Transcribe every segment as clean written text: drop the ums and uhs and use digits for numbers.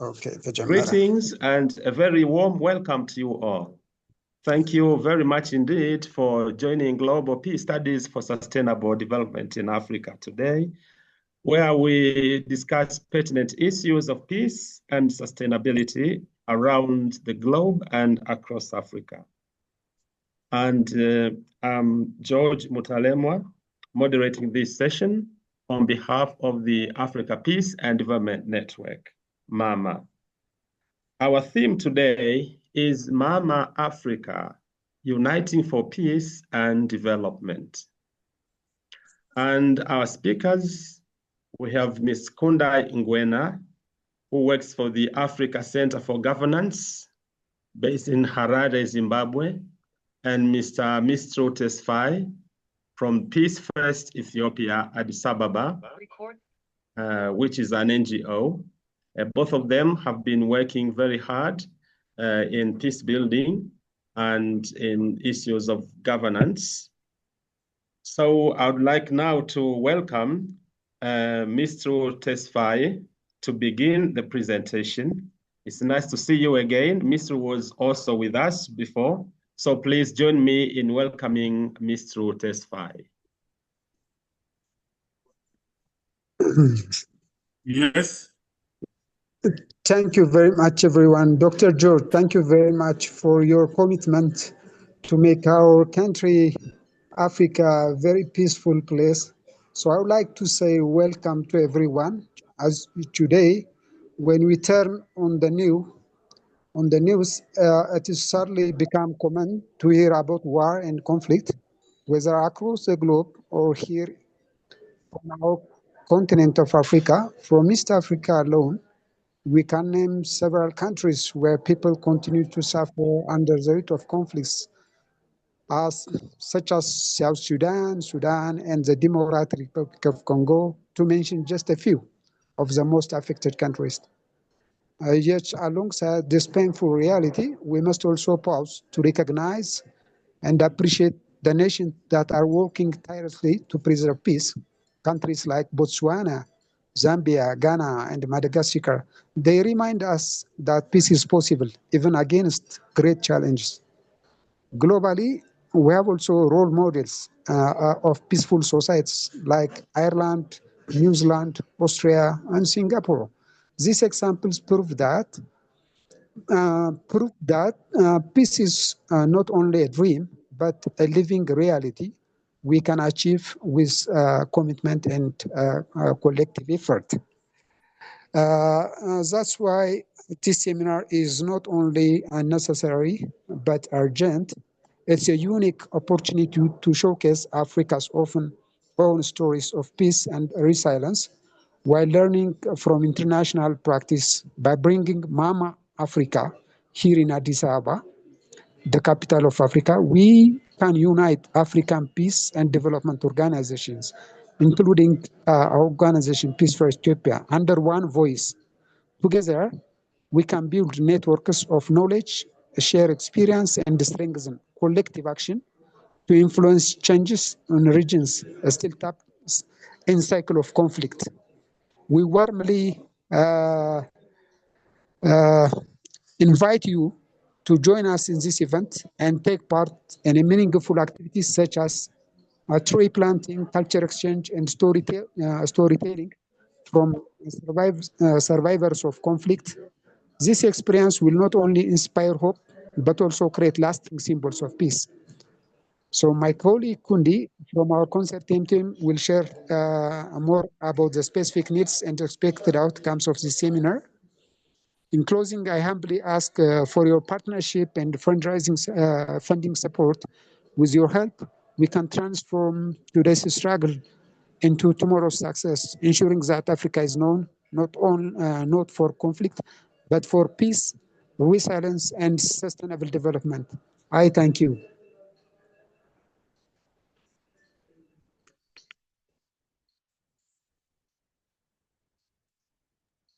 Okay, greetings and a very warm welcome to you all. Thank you very much indeed for joining Global Peace Studies for Sustainable Development in Africa today, where we discuss pertinent issues of peace and sustainability around the globe and across Africa. And I'm George Mutalemwa, moderating this session on behalf of the Africa Peace and Development Network, MAMA. Our theme today is Mama Africa, Uniting for Peace and Development. And our speakers, we have Ms. Kundai Ngwena, who works for the Africa Center for Governance, based in Harare, Zimbabwe, and Mr. Mistru Tesfaye from Peace First Ethiopia, Addis Ababa, which is an NGO. Both of them have been working very hard in peace building and in issues of governance. So I would like now to welcome Mr. Tesfaye to begin the presentation. It's nice to see you again. Mr. was also with us before, so please join me in welcoming Mr. Tesfaye. Yes. Thank you very much, everyone. Dr. George, thank you very much for your commitment to make our country, Africa, a very peaceful place. So I would like to say welcome to everyone. As today, when we turn on the news, it has sadly become common to hear about war and conflict, whether across the globe or here on our continent of Africa. From East Africa alone, we can name several countries where people continue to suffer under the weight of conflicts, such as South Sudan, and the Democratic Republic of Congo, to mention just a few of the most affected countries. Yet, alongside this painful reality, we must also pause to recognize and appreciate the nations that are working tirelessly to preserve peace. Countries like Botswana, Zambia, Ghana, and Madagascar, they remind us that peace is possible, even against great challenges. Globally, we have also role models of peaceful societies like Ireland, New Zealand, Austria, and Singapore. These examples prove that peace is not only a dream, but a living reality we can achieve with commitment and collective effort. That's why this seminar is not only necessary, but urgent. It's a unique opportunity to showcase Africa's often own stories of peace and resilience, while learning from international practice by bringing Mama Africa here in Addis Ababa, the capital of Africa. We can unite African peace and development organizations, including our organization Peace for Ethiopia, under one voice. Together, we can build networks of knowledge, share experience, and strengthen collective action to influence changes in regions still trapped in cycle of conflict. We warmly invite you to join us in this event and take part in a meaningful activities such as tree planting, culture exchange, and storytelling from survivors of conflict. This experience will not only inspire hope, but also create lasting symbols of peace. So my colleague Kundi from our consortium team will share more about the specific needs and expected outcomes of this seminar. In closing, I humbly ask for your partnership and fundraising funding support. With your help, we can transform today's struggle into tomorrow's success, ensuring that Africa is known not for conflict, but for peace, resilience, and sustainable development. I thank you.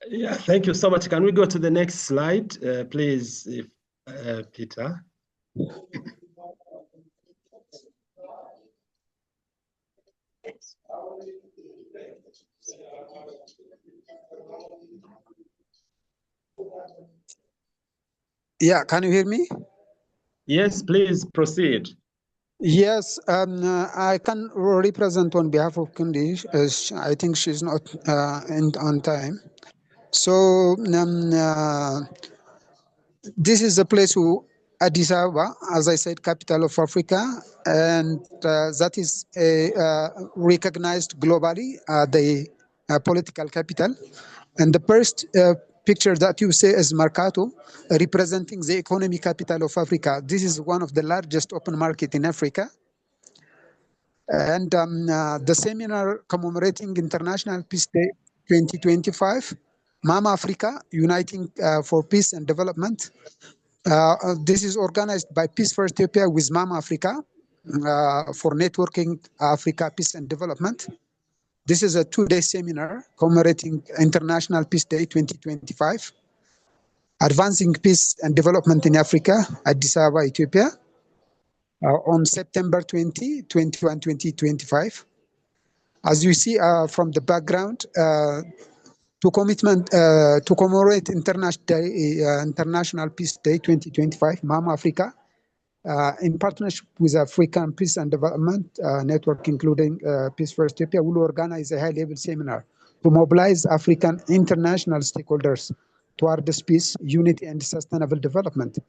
Yeah, thank you so much. Can we go to the next slide, please, Peter? Yeah, can you hear me? Yes, please proceed. Yes, I can represent on behalf of Kundi. I think she's not on time. So this is the place who Addis Ababa, as I said, capital of Africa, and that is recognized globally the political capital. And the first picture that you see is Mercato, representing the economic capital of Africa. This is one of the largest open market in Africa. And the seminar commemorating International Peace Day 2025, Mama Africa, Uniting for Peace and Development. This is organized by Peace for Ethiopia with Mama Africa for networking Africa Peace and Development. This is a two-day seminar commemorating International Peace Day 2025, Advancing Peace and Development in Africa, Addis Ababa, Ethiopia, on September 20, 21, 2025. As you see from the background, to commemorate International Peace Day 2025, Mama Africa, in partnership with African Peace and Development Network, including Peace for Ethiopia, will organize a high-level seminar to mobilize African international stakeholders towards peace, unity, and sustainable development.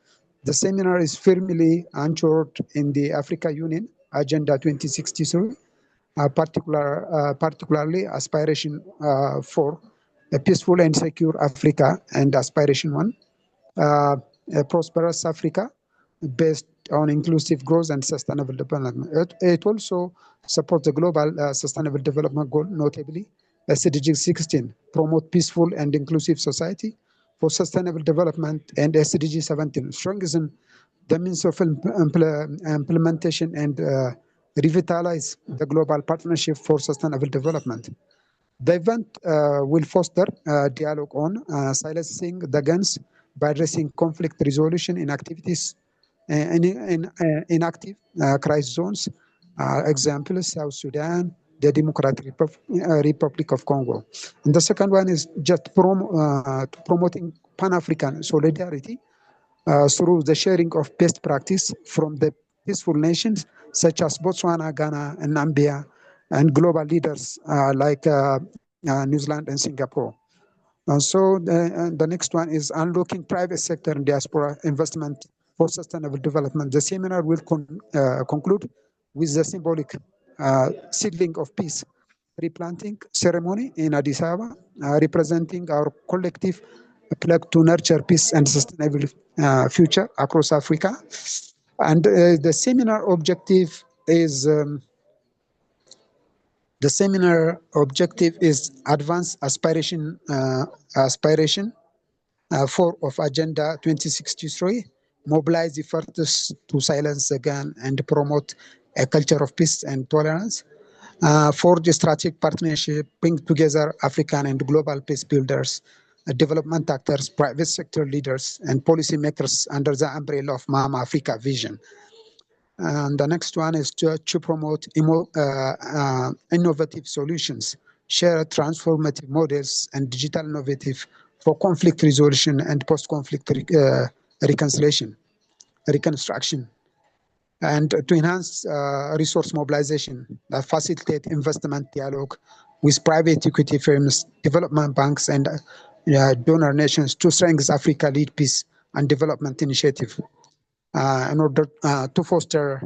The seminar is firmly anchored in the Africa Union Agenda 2063, particularly Aspiration 4, a peaceful and secure Africa, and Aspiration 1, a prosperous Africa based on inclusive growth and sustainable development. It also supports the global sustainable development goal, notably SDG 16, promote peaceful and inclusive society for sustainable development, and SDG 17, strengthen the means of implementation and revitalize the global partnership for sustainable development. The event will foster dialogue on silencing the guns by addressing conflict resolution in activities in active crisis zones. Examples: South Sudan, the Democratic Republic of Congo. And the second one is just promoting Pan-African solidarity through the sharing of best practice from the peaceful nations such as Botswana, Ghana, and Namibia, and global leaders like New Zealand and Singapore. So the next one is unlocking private sector and diaspora investment for sustainable development. The seminar will conclude with the symbolic seedling of peace replanting ceremony in Addis Ababa, representing our collective pledge to nurture peace and sustainable future across Africa. And the seminar objective is advance aspiration 4 of Agenda 2063, mobilize efforts to silence the gun and promote a culture of peace and tolerance. Forge a strategic partnership, bring together African and global peace builders, development actors, private sector leaders, and policymakers under the umbrella of Mama Africa vision. And the next one is to promote innovative solutions, share transformative models, and digital innovative for conflict resolution and post-conflict reconstruction, and to enhance resource mobilization, facilitate investment dialogue with private equity firms, development banks, and donor nations to strengthen Africa lead peace and development initiative in order to foster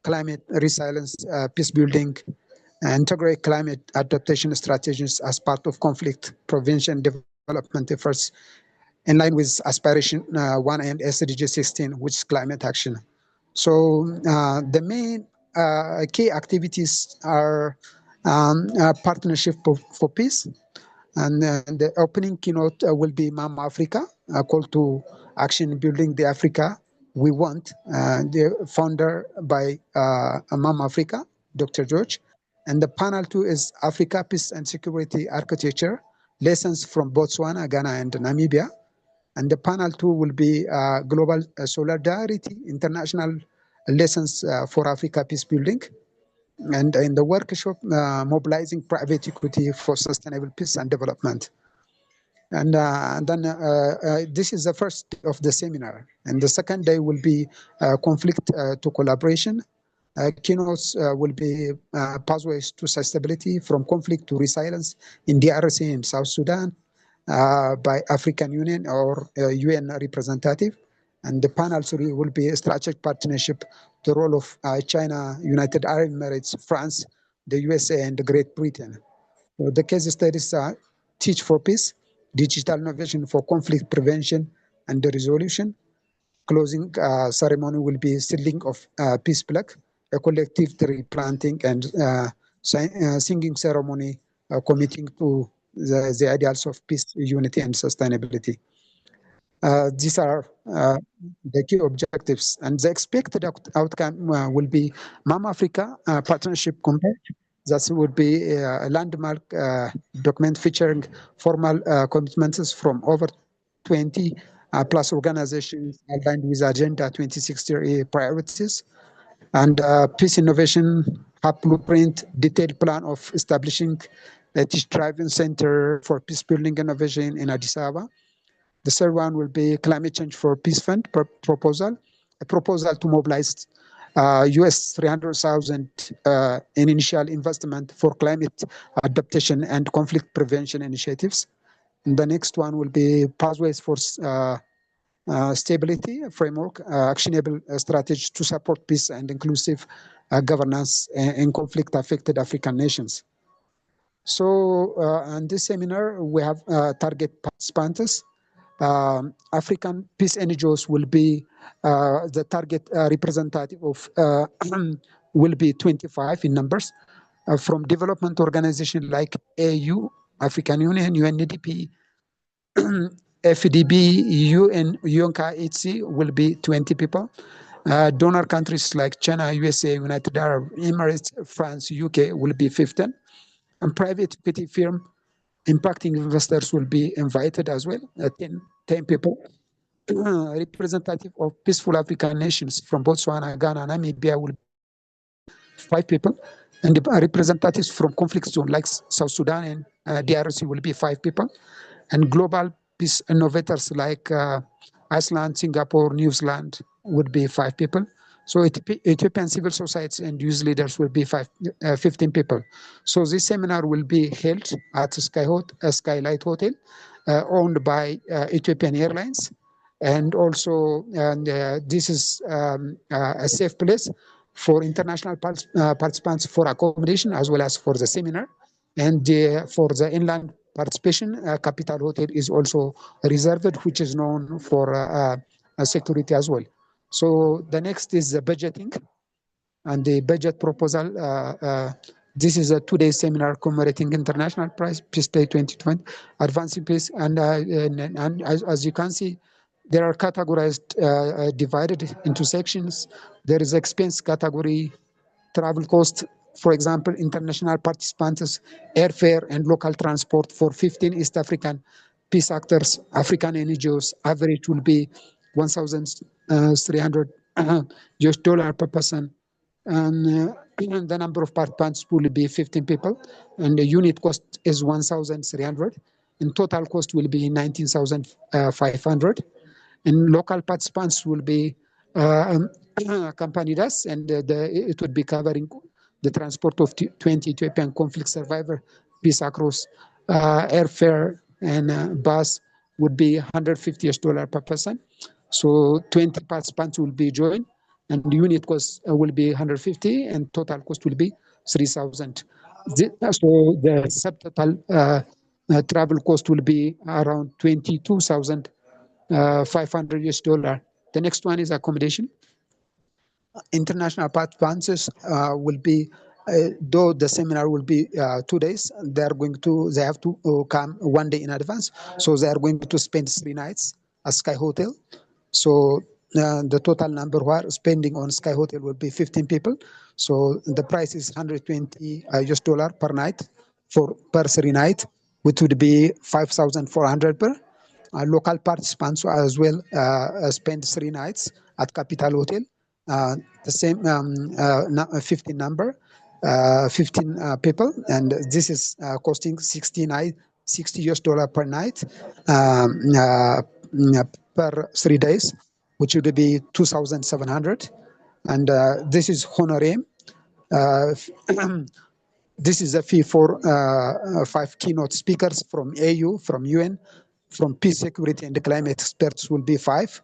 climate resilience, peace building, integrate climate adaptation strategies as part of conflict prevention development efforts in line with Aspiration 1 and SDG 16, which is climate action. So the main key activities are partnership for peace, and the opening keynote will be Mama Africa, a call to action building the Africa we want, the founder by Mama Africa, Dr. George. And the panel 2 is Africa Peace and Security Architecture, lessons from Botswana, Ghana, and Namibia. And the panel 2 will be Global Solidarity, International Lessons for Africa Peace Building. And in the workshop, Mobilizing Private Equity for Sustainable Peace and Development. And then this is the first day of the seminar. And the second day will be conflict to collaboration. Keynotes will be pathways to sustainability from conflict to resilience in DRC in South Sudan by African Union or UN representative. And the panel three will be a strategic partnership, the role of China, United Arab Emirates, France, the USA, and Great Britain. So the case studies are Teach for Peace, Digital Innovation for Conflict Prevention and Resolution. Closing ceremony will be sealing of peace plaque, a collective tree planting, and singing ceremony committing to the ideals of peace, unity, and sustainability. These are the key objectives, and the expected outcome will be MAM Africa Partnership Compact. That would be a landmark document featuring formal commitments from over 20 plus organizations aligned with Agenda 2060 priorities, and Peace Innovation Hub Blueprint, detailed plan of establishing a Teach-Driven Center for Peace Building Innovation in Addis Ababa. The third one will be Climate Change for Peace Fund proposal, a proposal to mobilize US 300,000 in initial investment for climate adaptation and conflict prevention initiatives. And the next one will be pathways for stability framework, actionable strategy to support peace and inclusive governance in conflict-affected African nations. So, in this seminar, we have target participants. African peace NGOs will be the target representative of will be 25 in numbers from development organizations like AU, African Union, UNDP, FDB, UN, UNCHC will be 20 people. Donor countries like China, USA, United Arab Emirates, France, UK will be 15. And private equity firm impacting investors will be invited as well, 10 people. Representative of peaceful African nations from Botswana, Ghana, Namibia will be 5 people. And the representatives from conflict zone like South Sudan and DRC will be 5 people. And global peace innovators like Iceland, Singapore, New Zealand would be 5 people. So Ethiopian civil society and youth leaders will be 15 people. So this seminar will be held at Skylight Hotel, owned by Ethiopian Airlines. And also, this is a safe place for international participants for accommodation as well as for the seminar. And for the inland participation, Capital Hotel is also reserved, which is known for security as well. So the next is the budgeting and the budget proposal. This is a 2-day seminar commemorating International Peace Day 2020, advancing peace. And as you can see, they are categorized, divided into sections. There is expense category, travel cost, for example, international participants, airfare and local transport for 15 East African peace actors, African NGOs, average will be 1,300 US dollar per person. And the number of participants will be 15 people, and the unit cost is 1,300. And total cost will be 19,500. And local participants will be accompanied us, and it would be covering the transport of 20 Ethiopian conflict survivor peace across airfare and bus would be $150 per person. So 20 participants will be joined, and the unit cost will be 150, and total cost will be 3,000. So the subtotal travel cost will be around 22,500 US dollar. The next one is accommodation. International participants will be, though the seminar will be 2 days, they have to come 1 day in advance. So they are going to spend 3 nights at Sky Hotel. So the total number who are spending on Sky Hotel will be 15 people. So the price is 120 US dollar per night per 3 night, which would be 5,400 per. Local participants as well spend 3 nights at Capital Hotel. The same 15 people, and this is costing 69 $60 per night per 3 days, which would be 2,700. And this is honorarium. This is a fee for 5 keynote speakers from AU, from UN, from peace, security, and climate experts will be 5.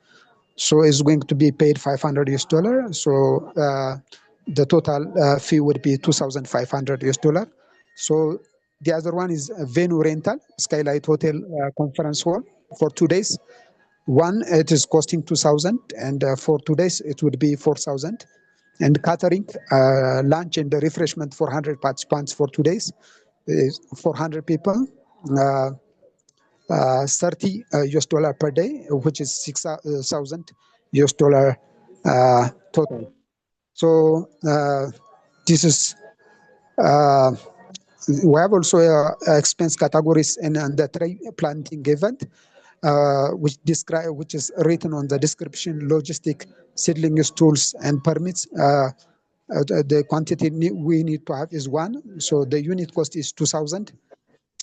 So it's going to be paid $500. So the total fee would be $2,500. So the other one is a venue rental, Skylight Hotel Conference Hall for 2 days. One, it is costing 2,000, and for 2 days it would be 4,000. And catering, lunch and refreshment for 100 participants for 2 days, 400 people, $30 per day, which is $6,000 total. So this is we have also expense categories in the tree planting event, which is written on the description: logistic, seedlings, tools, and permits. The quantity we need to have is 1, so the unit cost is 2,000,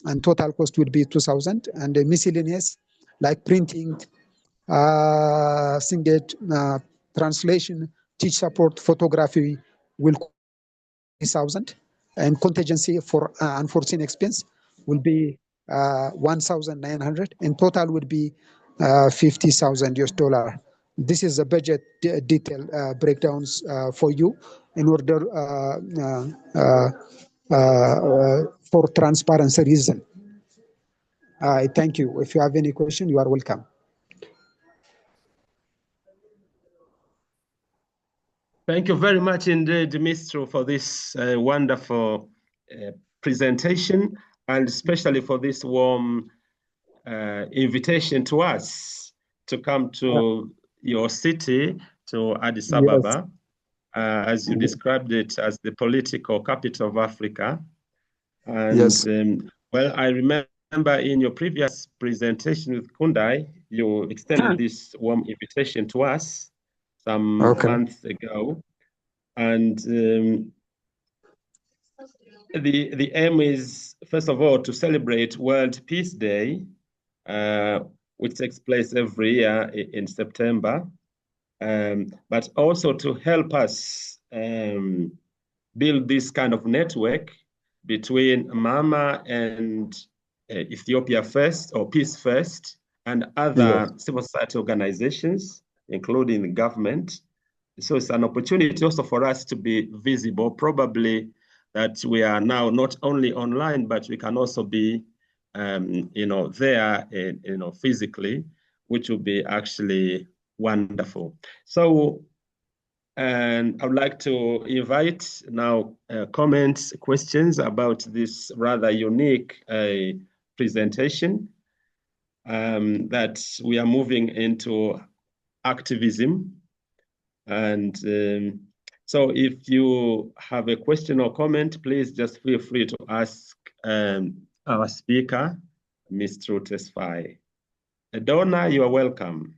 and total cost would be 2,000. And the miscellaneous, like printing, Singate, translation, teach support, photography, will cost 3,000, and contingency for unforeseen expense will be 1,900. In total would be $50,000. This is the budget detail breakdowns for you in order for transparency reason. I thank you. If you have any question, you are welcome. Thank you very much indeed, Mistru, for this wonderful presentation, and especially for this warm invitation to us to come to your city, to Addis Ababa, as you described it as the political capital of Africa. And yes. Well, I remember in your previous presentation with Kundai, you extended this warm invitation to us some months ago. And the aim is, first of all, to celebrate World Peace Day, which takes place every year in September, but also to help us build this kind of network between MAMA and Ethiopia First, or Peace First, and other civil society organizations, including the government. So it's an opportunity also for us to be visible, probably that we are now not only online, but we can also be, there, physically, which will be actually wonderful. So, and I would like to invite now comments, questions about this rather unique presentation, that we are moving into activism. And so if you have a question or comment, please just feel free to ask our speaker, Mistru Tesfaye. Donna, you are welcome.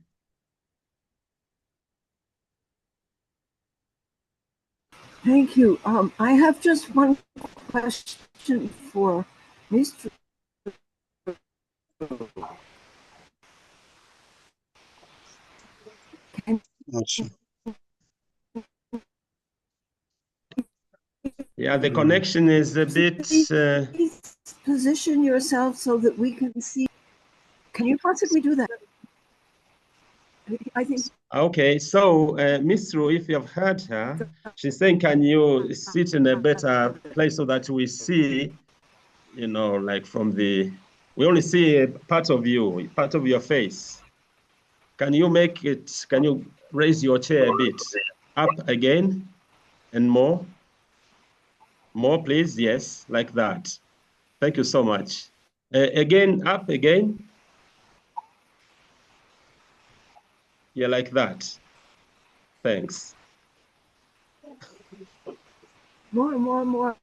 Thank you. I have just one question for Mistru. Yeah, the connection is a bit... Please position yourself so that we can see. Can you possibly do that? I think. Okay, so Mistru, if you have heard her, she's saying, can you sit in a better place so that we see, like from the... We only see a part of you, part of your face. Can you make it, can you raise your chair a bit? Up again and more. More, please. Yes, like that. Thank you so much. Again, up again. Yeah, like that. Thanks. More.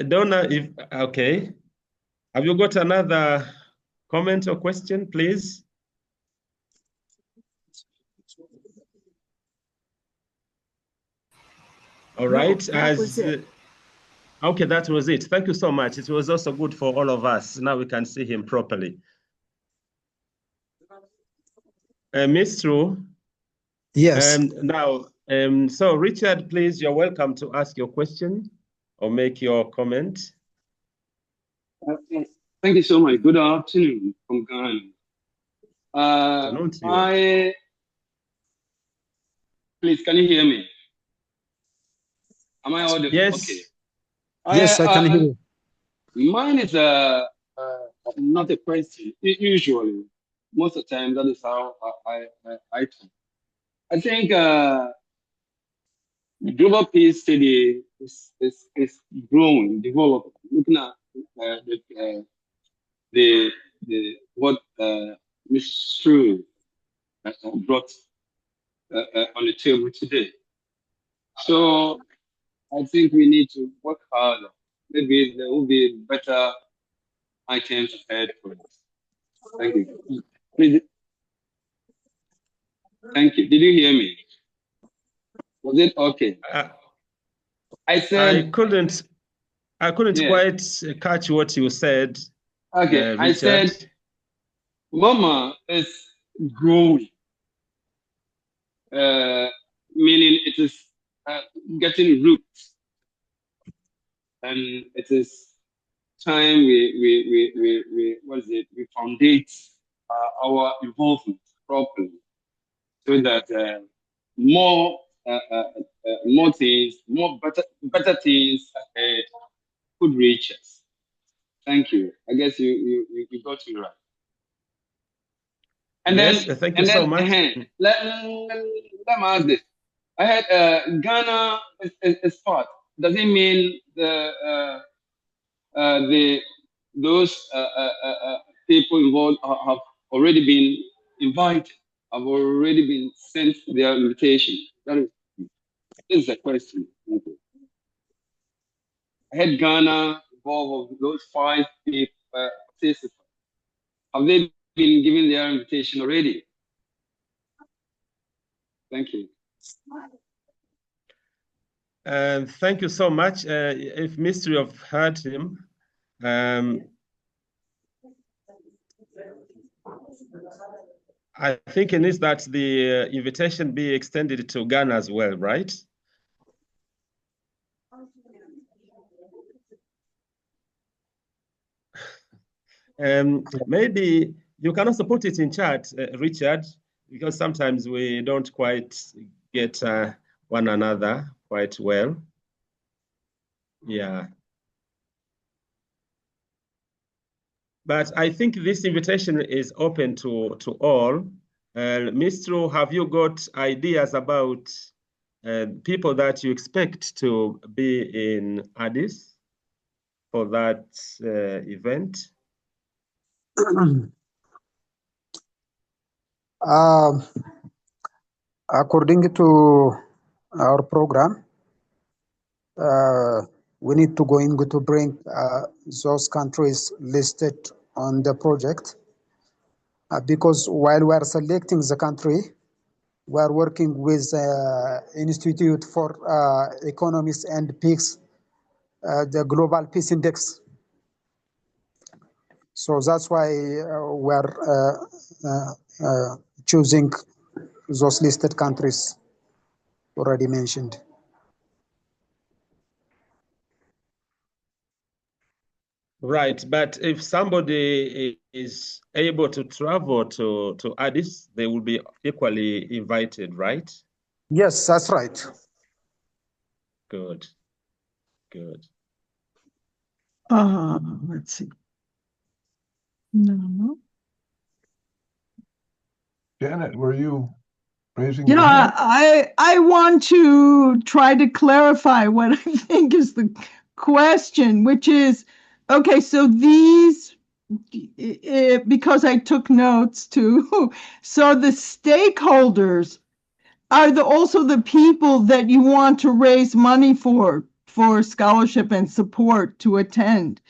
Donna, okay. Have you got another comment or question, please? All right. No, that was it. Okay, that was it. Thank you so much. It was also good for all of us. Now we can see him properly. Mistru. Yes. Now, so Richard, please, you're welcome to ask your question or make your comment. Thank you so much. Good afternoon from Ghana. Afternoon to you. Please, can you hear me? Am I audible? Yes. Okay. Yes, I can hear you. Mine is not a question. Usually, most of the time, that is how I talk. I think global peace study is growing, developing. Looking at the what Mistru brought on the table today. So I think we need to work harder. Maybe there will be better items ahead for us. Thank you. Please. Thank you. Did you hear me? Was it okay? I said I couldn't yeah. quite catch what you said. Okay, I said Mama is growing, meaning it is getting roots, and it is time we foundate our involvement properly, so that more things, better things ahead could reach us. Thank you. I guess you got it right. And yes, then, thank you so much. Let me ask this. I had Ghana is part. Does it mean those people involved have already been invited, have already been sent their invitation? This is the question. Okay. I had Ghana involved of those 5 people participants. Have they been given their invitation already? Thank you. Thank you so much. If Mistru have heard him, I think it needs that the invitation be extended to Ghana as well, right? Maybe you can also put it in chat, Richard, because sometimes we don't quite get one another quite well. Yeah. But I think this invitation is open to all. Mistru, have you got ideas about people that you expect to be in Addis for that event? According to our program, we need to bring those countries listed on the project, because while we are selecting the country, we are working with Institute for Economics and Peace, the Global Peace Index. So that's why we are choosing those listed countries already mentioned. Right, but if somebody is able to travel to Addis, they will be equally invited, right? Yes, that's right. Good, good. Let's see. No. Janet, were you raising your hand? Yeah, I want to try to clarify what I think is the question, which is, okay, so these, because I took notes too, so the stakeholders are also the people that you want to raise money for scholarship and support to attend.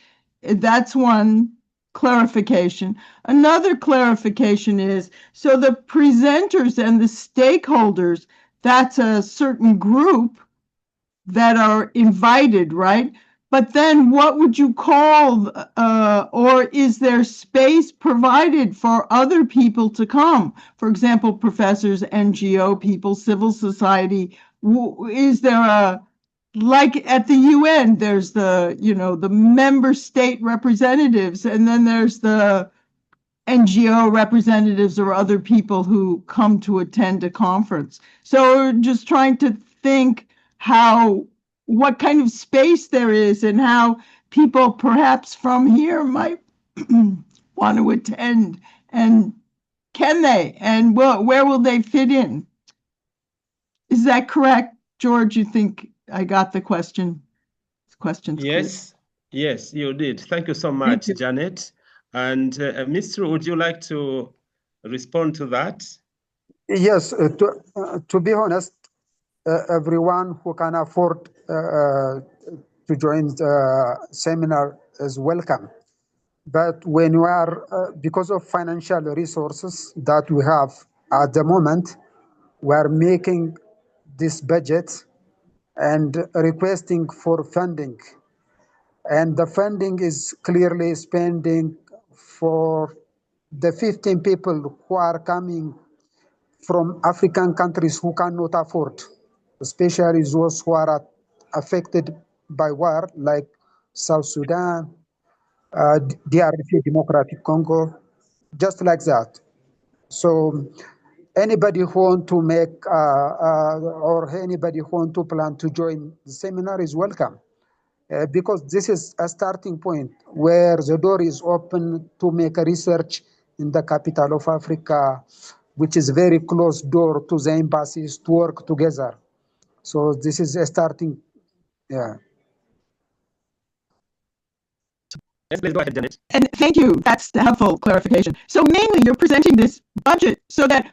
That's one clarification. Another clarification is, so the presenters and the stakeholders, that's a certain group that are invited, right? But then what would you call, or is there space provided for other people to come? For example, professors, NGO people, civil society. Is there a, like at the UN, there's the, the member state representatives, and then there's the NGO representatives or other people who come to attend a conference. So we're just trying to think what kind of space there is and how people perhaps from here might want to attend, and can they, and where will they fit in? Is that correct, George? You think I got the question? This question's yes, clear. Yes, you did. Thank you so much, Janet. And Mistru, would you like to respond to that? Yes, to be honest, everyone who can afford to join the seminar is welcome. But when you are, because of financial resources that we have at the moment, we are making this budget and requesting for funding. And the funding is clearly spending for the 15 people who are coming from African countries who cannot afford, especially those who are affected by war, like South Sudan, DRC, Democratic Congo, just like that. So anybody who want to make or anybody who want to plan to join the seminar is welcome. Because this is a starting point where the door is open to make a research in the capital of Africa, which is very close door to the embassies to work together. So this is a starting, yeah. Yes, please go ahead, Janet. And thank you. That's the helpful clarification. So mainly you're presenting this budget so that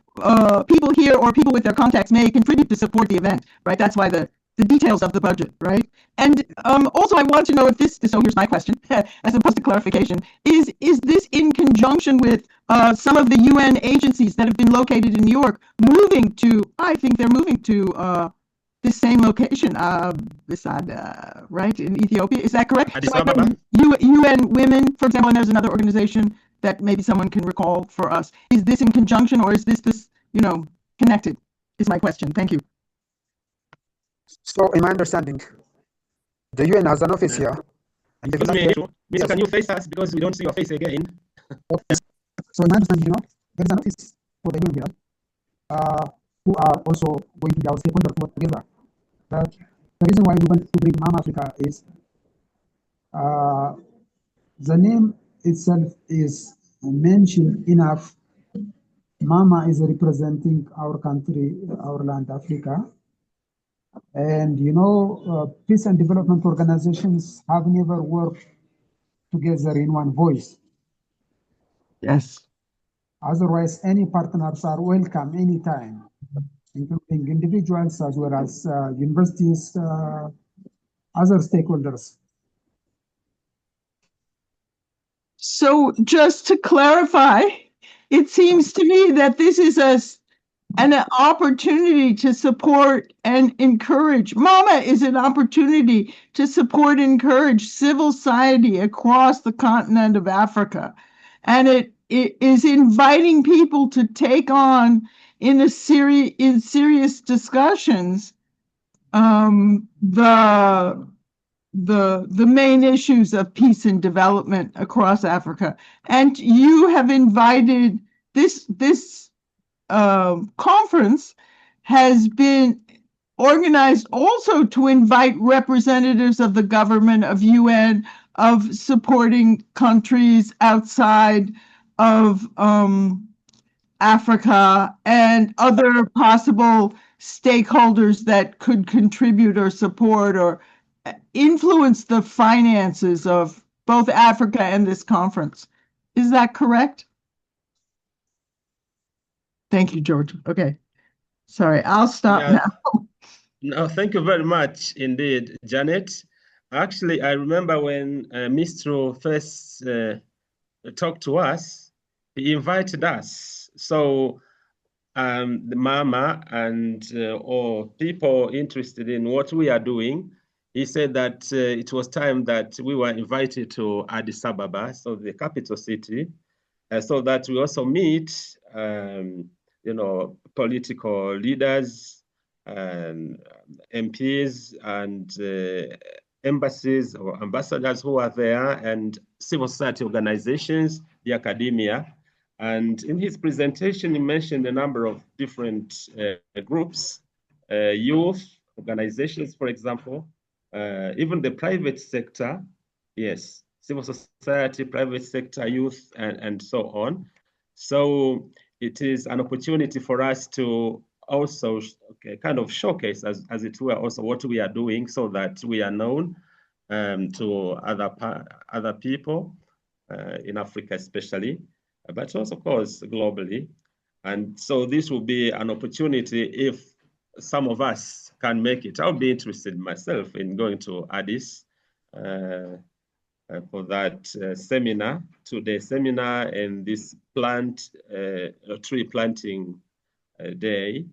people here or people with their contacts may contribute to support the event, right? That's why the details of the budget, right? And also I want to know if this, so here's my question, as opposed to clarification, is this in conjunction with some of the UN agencies that have been located in New York moving to, I think they're moving to this same location, right, in Ethiopia, is that correct? Addis Ababa. UN Women, for example, and there's another organization that maybe someone can recall for us. Is this in conjunction, or is this connected, is my question. Thank you. So in my understanding, the UN has an office here. And Mr. Can you face us, because we don't see your face again? Okay. So in my understanding, there is an office for the UN here, who are also going to be our stakeholders to work together. But the reason why we want to bring Mama Africa is the name itself is mentioned enough. Mama is representing our country, our land, Africa. And peace and development organizations have never worked together in one voice. Yes. Otherwise, any partners are welcome anytime, including individuals as well as universities, other stakeholders. So just to clarify, it seems to me that this is an opportunity to support and encourage. Mama is an opportunity to support and encourage civil society across the continent of Africa. And it is inviting people to take on in serious discussions the main issues of peace and development across Africa. And you have invited this conference has been organized also to invite representatives of the government, of UN, of supporting countries outside of Africa, and other possible stakeholders that could contribute or support or influence the finances of both Africa and this conference. Is that correct? Thank you, George. Okay. Sorry, I'll stop now. No, thank you very much indeed, Janet. Actually, I remember when Mistru first talked to us, he invited us. So the Mama and or people interested in what we are doing he said that it was time that we were invited to Addis Ababa, so the capital city, so that we also meet, political leaders and MPs and embassies or ambassadors who are there, and civil society organizations, the academia. And in his presentation, he mentioned a number of different groups, youth organizations, for example, even the private sector, yes, civil society, private sector, youth, and so on. So it is an opportunity for us to also kind of showcase, as it were, also what we are doing, so that we are known to other people in Africa especially, but also, of course, globally. And so this will be an opportunity if some of us can make it. I'll be interested myself in going to Addis for that seminar, 2-day seminar, and this tree planting day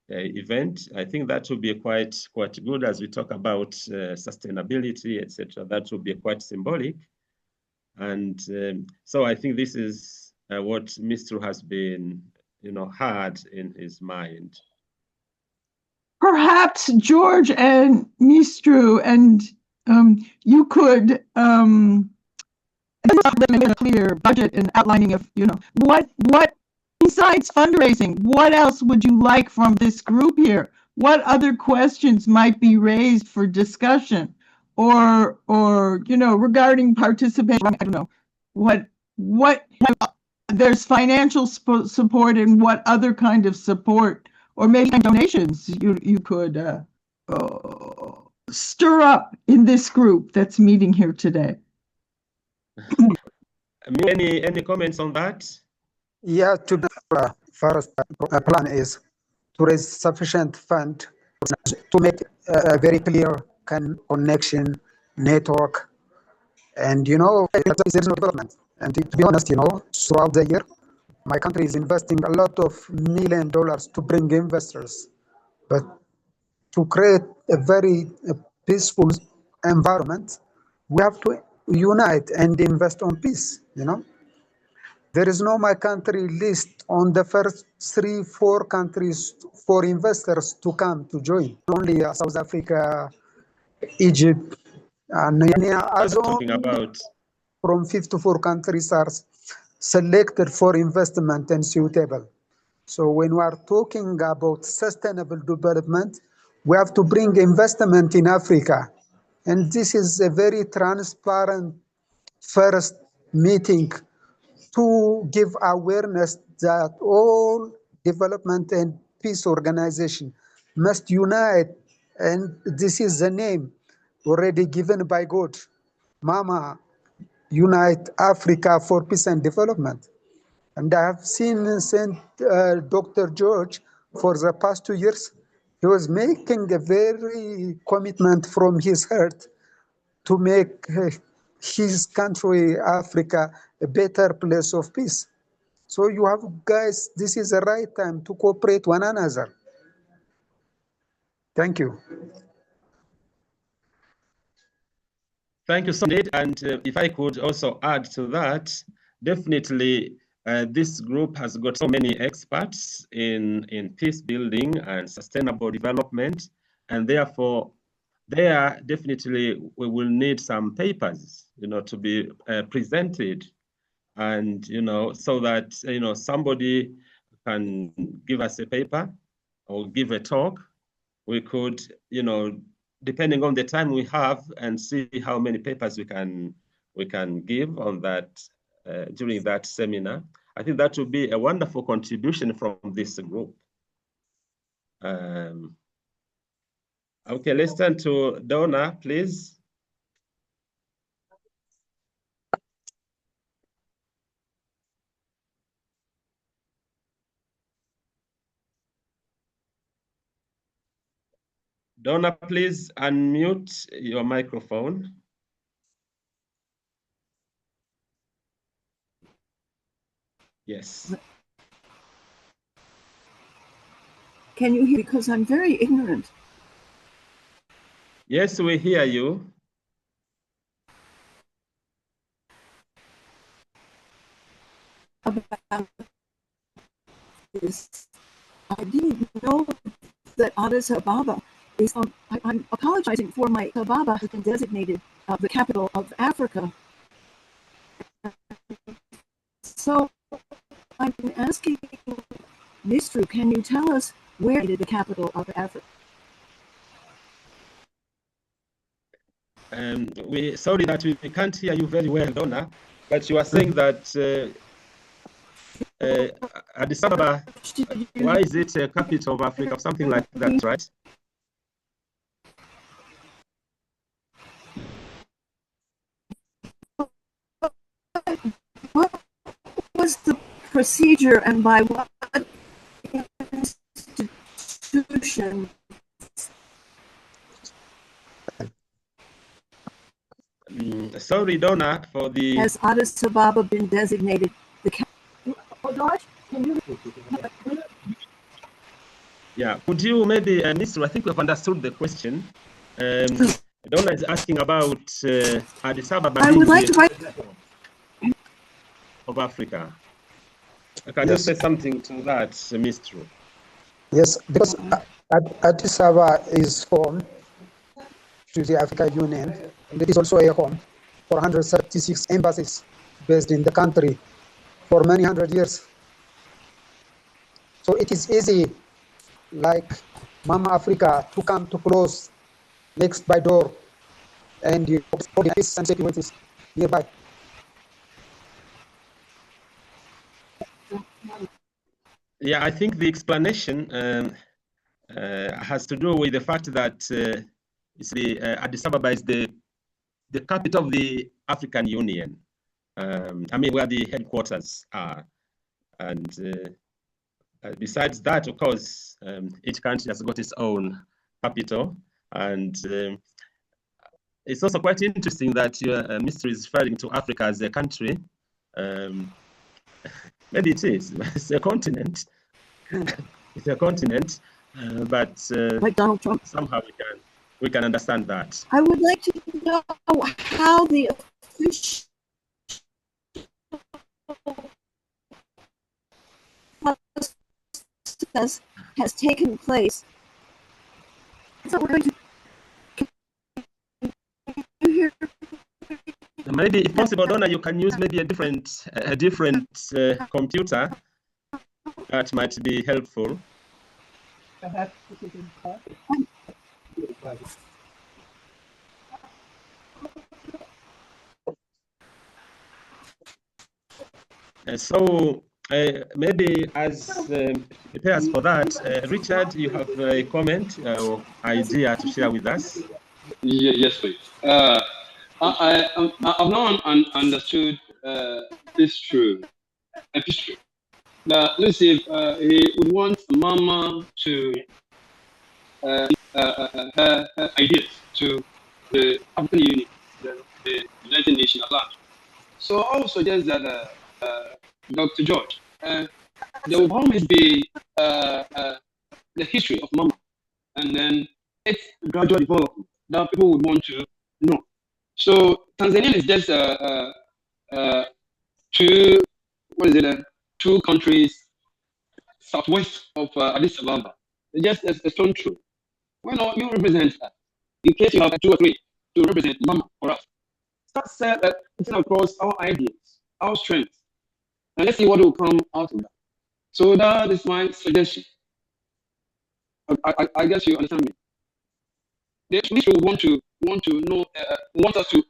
event. I think that will be quite good as we talk about sustainability, etc. That will be quite symbolic. And so I think this is what Mistru has been, had in his mind. Perhaps George and Mistru, and you could make a clear budget and outlining of, what besides fundraising, what else would you like from this group here? What other questions might be raised for discussion, or regarding participation? I don't know what there's financial support, and what other kind of support, or maybe donations you could stir up in this group that's meeting here today. Any comments on that? Yeah, first plan is to raise sufficient fund to make a very clear connection network, and there is no development. And to be honest, throughout the year, my country is investing a lot of $1 million to bring investors, but to create a very peaceful environment, we have to unite and invest on peace. There is no my country list on the first 3-4 countries for investors to come to join. Only South Africa, Egypt, and as talking about from 54 countries are selected for investment and suitable. So when we are talking about sustainable development, we have to bring investment in Africa. And this is a very transparent first meeting to give awareness that all development and peace organization must unite. And this is the name already given by God. Mama, Unite Africa for Peace and Development. And I have seen Dr. George for the past 2 years. He was making a very commitment from his heart to make his country, Africa, a better place of peace. So you have guys, this is the right time to cooperate one another. Thank you. Thank you so much. And if I could also add to that, definitely this group has got so many experts in peace building and sustainable development, and therefore there definitely we will need some papers, to be presented, and so that somebody can give us a paper or give a talk. We could depending on the time we have, and see how many papers we can give on that during that seminar. I think that would be a wonderful contribution from this group. Okay, let's turn to Donna, please. Donna, please unmute your microphone. Yes. Can you hear? Because I'm very ignorant. Yes, we hear you. About this, I didn't know that Addis Ababa is. I'm apologizing for my Ababa has been designated the capital of Africa. So I'm asking Mistru, can you tell us where is the capital of Africa? Sorry that we can't hear you very well, Donna, but you are saying that Addis Ababa, why is it a capital of Africa, or something like that, right? What was the procedure and by what institution? Sorry, Donna, for the... Has Addis Ababa been designated the capital? Oh, George, can you... Yeah, could you maybe, Mistru, I think we've understood the question. Donna is asking about Addis Ababa. I would like to write... of Africa. Can you say something to that, Mistru? Yes, because Addis Ababa is home to the African Union, and it is also a home for 136 embassies based in the country for many hundred years. So it is easy, like Mama Africa, to come to close next by door and you peace and security nearby. Yeah, I think the explanation has to do with the fact that Addis Ababa is the capital of the African Union. I mean, where the headquarters are. And besides that, of course, each country has got its own capital. And it's also quite interesting that your Mistru is referring to Africa as a country. Maybe it is. It's a continent. It's a continent, but like Donald Trump. Somehow we can understand that. I would like to know how the official process has taken place. So we're going to... Maybe, if possible, Donna, you can use maybe a different computer. That might be helpful. So maybe as prepares for that, Richard, you have a comment or idea to share with us? Yes, please. I've now understood Mistru. Now, let's see if he would want Mama to her ideas to the African Union, the United Nations at large. So I would suggest that Dr. George, there will always be the history of Mama, and then its gradual development that people would want to know. So Tanzania is just two countries southwest of Addis Ababa. It's just a stone throw. Why not you represent that? In case you have 2 or 3 to represent Mama for us. Start putting across our ideas, our strengths, and let's see what will come out of that. So that is my suggestion. I guess you understand me. The ministry will want to know, want us to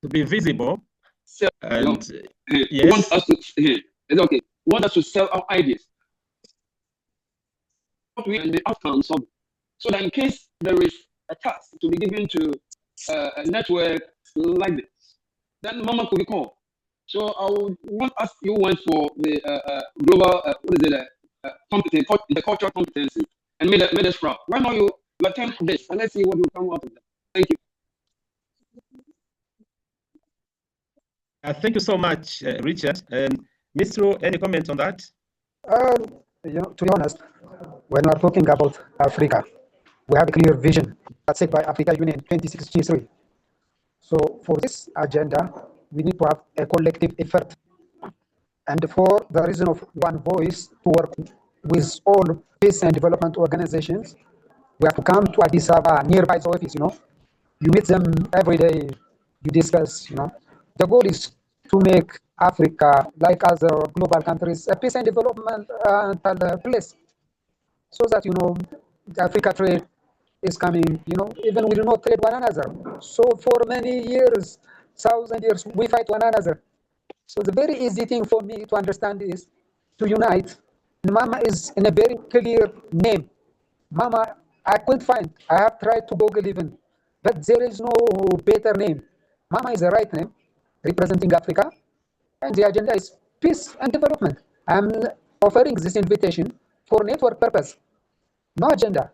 be visible. Sell, and yes. Want us to it's okay. Want us to sell our ideas. And the outcomes of it. So that in case there is a task to be given to a network like this, then Mama could be called. So I would want us, you went for the global, the cultural competency and made us proud. Why not you attend this and let's see what will come out of that. Thank you. Thank you so much, Richard. Mistru, any comment on that? To be honest, when we are talking about Africa, we have a clear vision that's set by Africa Union 2063. So for this agenda, we need to have a collective effort. And for the reason of one voice to work with all peace and development organizations, we have to come to Addis Ababa, nearby the office, You meet them every day, you discuss, The goal is to make Africa, like other global countries, a peace and development place. So that, the Africa trade is coming, even we do not trade one another. So for many years, 1,000 years, we fight one another. So the very easy thing for me to understand is to unite. Mama is in a very clear name. Mama, I couldn't find. I have tried to Google even, but there is no better name. Mama is the right name, representing Africa, and the agenda is peace and development. I'm offering this invitation for network purpose, no agenda.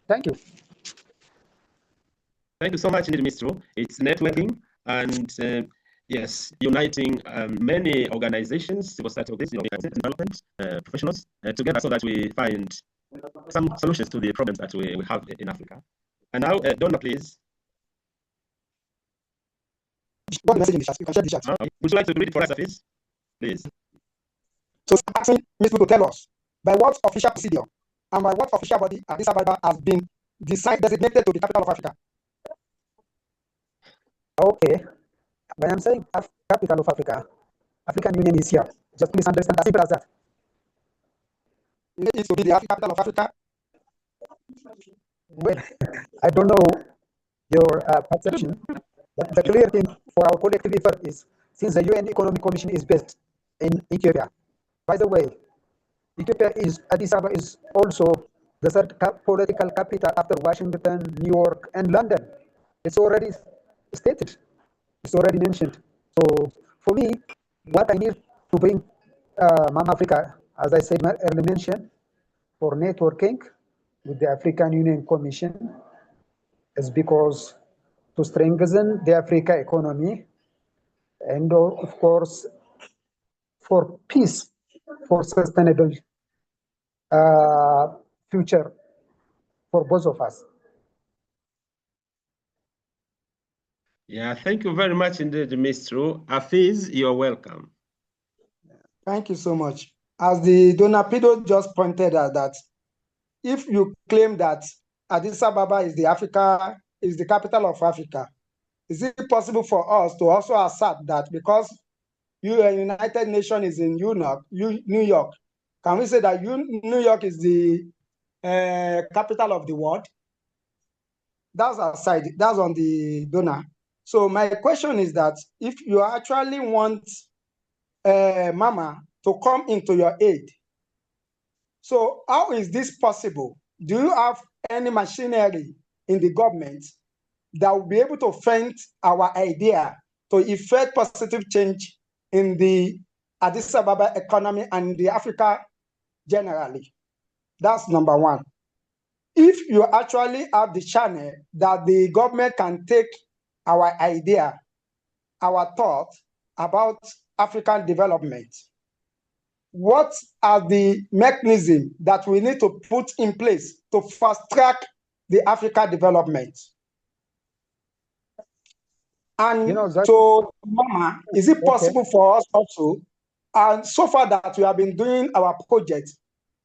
Thank you. Thank you so much, Mistru. It's networking and yes, uniting many organizations, civil society organizations, development professionals together so that we find some solutions to the problems that we have in Africa. And now, Donna, please. Got the message in the chat. You can share the chat. Would you like to read it for us, please? So asking Mistru to tell us by what official procedure and by what official body Addis Ababa has been designated to the capital of Africa. Okay. When I'm saying capital of Africa, African Union is here. Just please understand, as simple as that. It needs to be the capital of Africa. Well, I don't know your perception, but the clear thing for our collective effort is, since the UN Economic Commission is based in Ethiopia, by the way, Addis Ababa is also the third political capital after Washington, New York, and London. It's already stated. It's already mentioned. So for me, what I need to bring Mama Africa, as I said earlier mentioned, for networking with the African Union Commission is because to strengthen the Africa economy and of course for peace, for sustainable future for both of us. Yeah, thank you very much indeed, Mistru. Hafiz, you're welcome. Thank you so much. As the Donapido just pointed out, that if you claim that Addis Ababa is the capital of Africa, is it possible for us to also assert that because United Nations is in New York, can we say that New York is the capital of the world? That's aside. That's on the donor. So my question is that if you actually want Mama to come into your aid, so how is this possible? Do you have any machinery in the government that will be able to fund our idea to effect positive change in the Addis Ababa economy and the Africa generally? That's number one. If you actually have the channel that the government can take our idea, our thought about African development, what are the mechanisms that we need to put in place to fast track the Africa development? And so, Mama, is it possible for us also, and so far that we have been doing our project,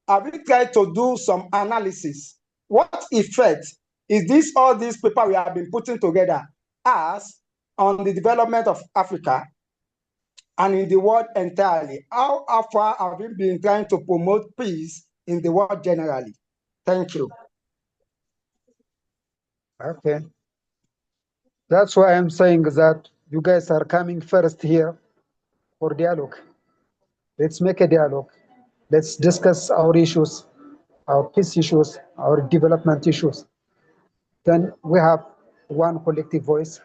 have we tried to do some analysis? What effect is all these people we have been putting together as on the development of Africa and in the world entirely? How far have we been trying to promote peace in the world generally? Thank you. Okay. That's why I'm saying that you guys are coming first here for dialogue. Let's make a dialogue. Let's discuss our issues, our peace issues, our development issues. Then we have one collective voice,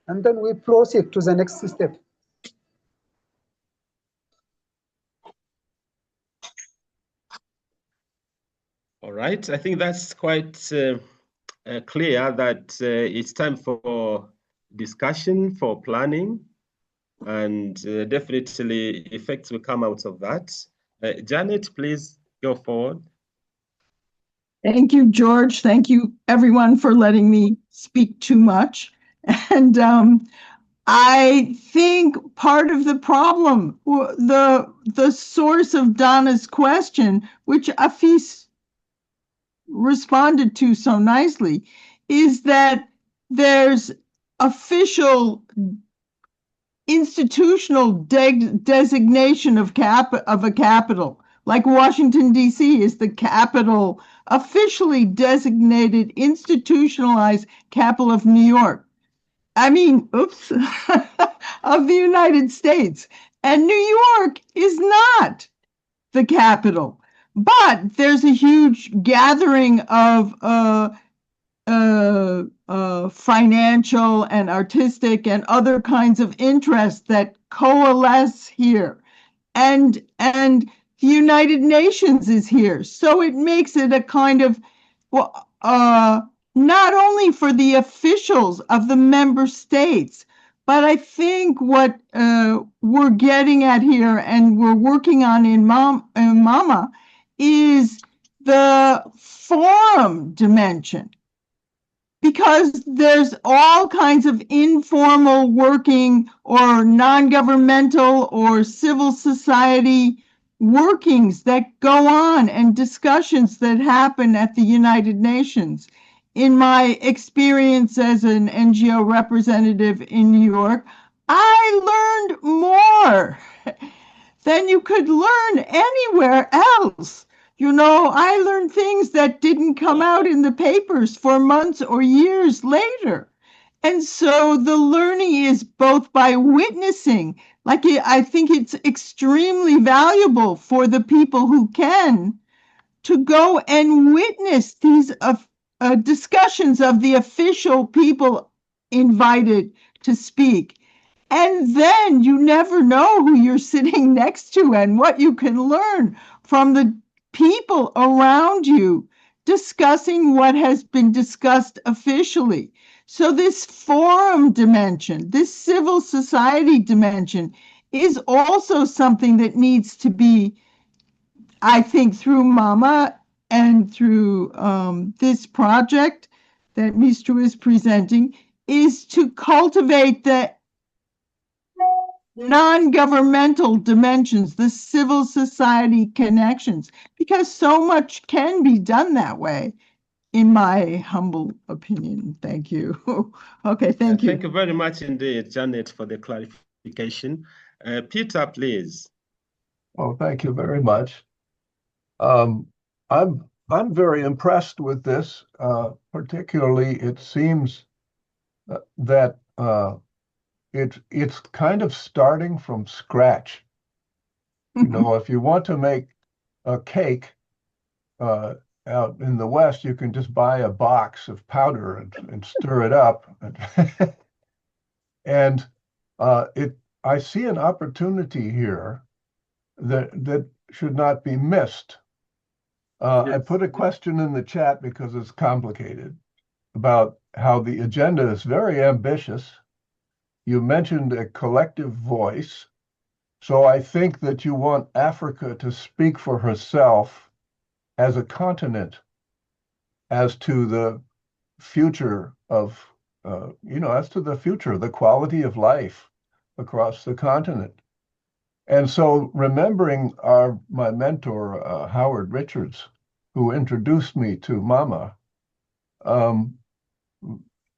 and then we proceed to the next step. All right, I think that's quite clear that it's time for discussion, for planning, and definitely effects will come out of that. Janet, please go forward. Thank you, George. Thank you, everyone, for letting me speak too much. And I think part of the problem, the source of Donna's question, which Afis responded to so nicely, is that there's official institutional designation of a capital, like Washington, D.C. is the capital, officially designated, institutionalized capital of New York. I mean, oops, of the United States. And New York is not the capital. But there's a huge gathering of financial and artistic and other kinds of interests that coalesce here. And the United Nations is here. So it makes it a kind of, well, not only for the officials of the member states, but I think what we're getting at here and we're working on in Mama is the forum dimension. Because there's all kinds of informal working or non-governmental or civil society workings that go on and discussions that happen at the United Nations. In my experience as an NGO representative in New York, I learned more than you could learn anywhere else. You know, I learned things that didn't come out in the papers for months or years later. And so the learning is both by witnessing, like I think it's extremely valuable for the people who can to go and witness these discussions of the official people invited to speak. And then you never know who you're sitting next to and what you can learn from the people around you discussing what has been discussed officially. So this forum dimension, this civil society dimension is also something that needs to be, I think, through Mama and through this project that Mistru is presenting, is to cultivate the non-governmental dimensions, the civil society connections, because so much can be done that way, in my humble opinion. Thank you. Okay, thank you. Thank you very much indeed, Janet, for the clarification. Peter, please. Oh, thank you very much. I'm very impressed with this. Particularly, it seems that it's kind of starting from scratch. You know, if you want to make a cake out in the West, you can just buy a box of powder and stir it up. And I see an opportunity here that should not be missed. I put a question in the chat because it's complicated about how the agenda is very ambitious. You mentioned a collective voice. So I think that you want Africa to speak for herself as a continent as to the future of, as to the future, the quality of life across the continent. And so remembering my mentor, Howard Richards, who introduced me to Mama,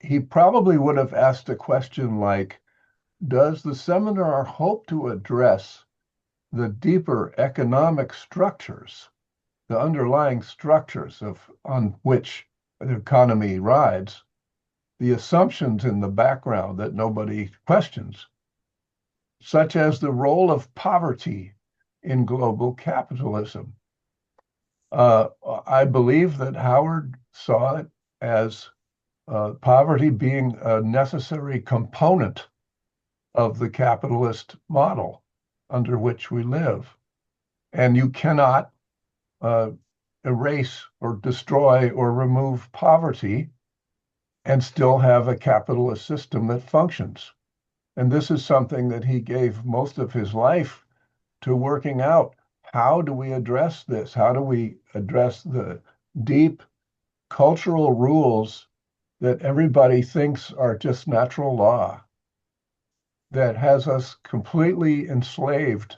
he probably would have asked a question like, does the seminar hope to address the deeper economic structures, the underlying structures on which the economy rides, the assumptions in the background that nobody questions, such as the role of poverty in global capitalism? I believe that Howard saw it as poverty being a necessary component of the capitalist model under which we live. And you cannot erase or destroy or remove poverty and still have a capitalist system that functions. And this is something that he gave most of his life to working out. How do we address this? How do we address the deep cultural rules that everybody thinks are just natural law that has us completely enslaved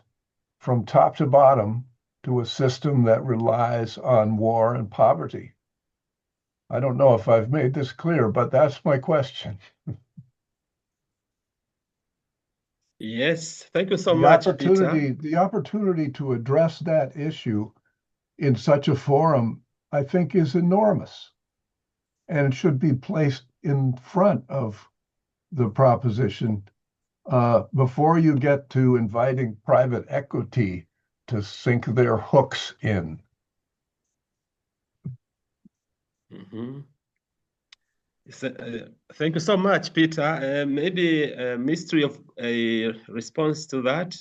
from top to bottom to a system that relies on war and poverty. I don't know if I've made this clear, but that's my question. Yes, thank you so much, Peter. The opportunity to address that issue in such a forum, I think, is enormous and should be placed in front of the proposition before you get to inviting private equity to sink their hooks in. Mm-hmm. Thank you so much, Peter. Maybe a mystery of a response to that.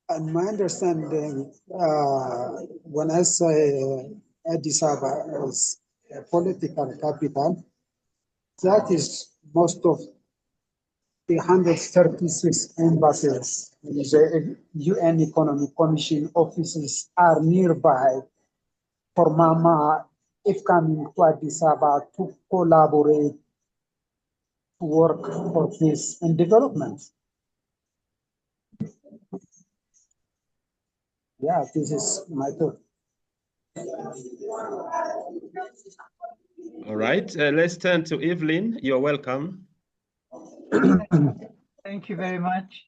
And my understanding, when I say Addis Ababa as a political capital, that is most of the 136 embassies, the UN Economic Commission offices are nearby for Mama, if coming to Addis Ababa to collaborate, to work for peace and development. Yeah, this is my thought. All right, let's turn to Evelyn. You're welcome. Thank you very much.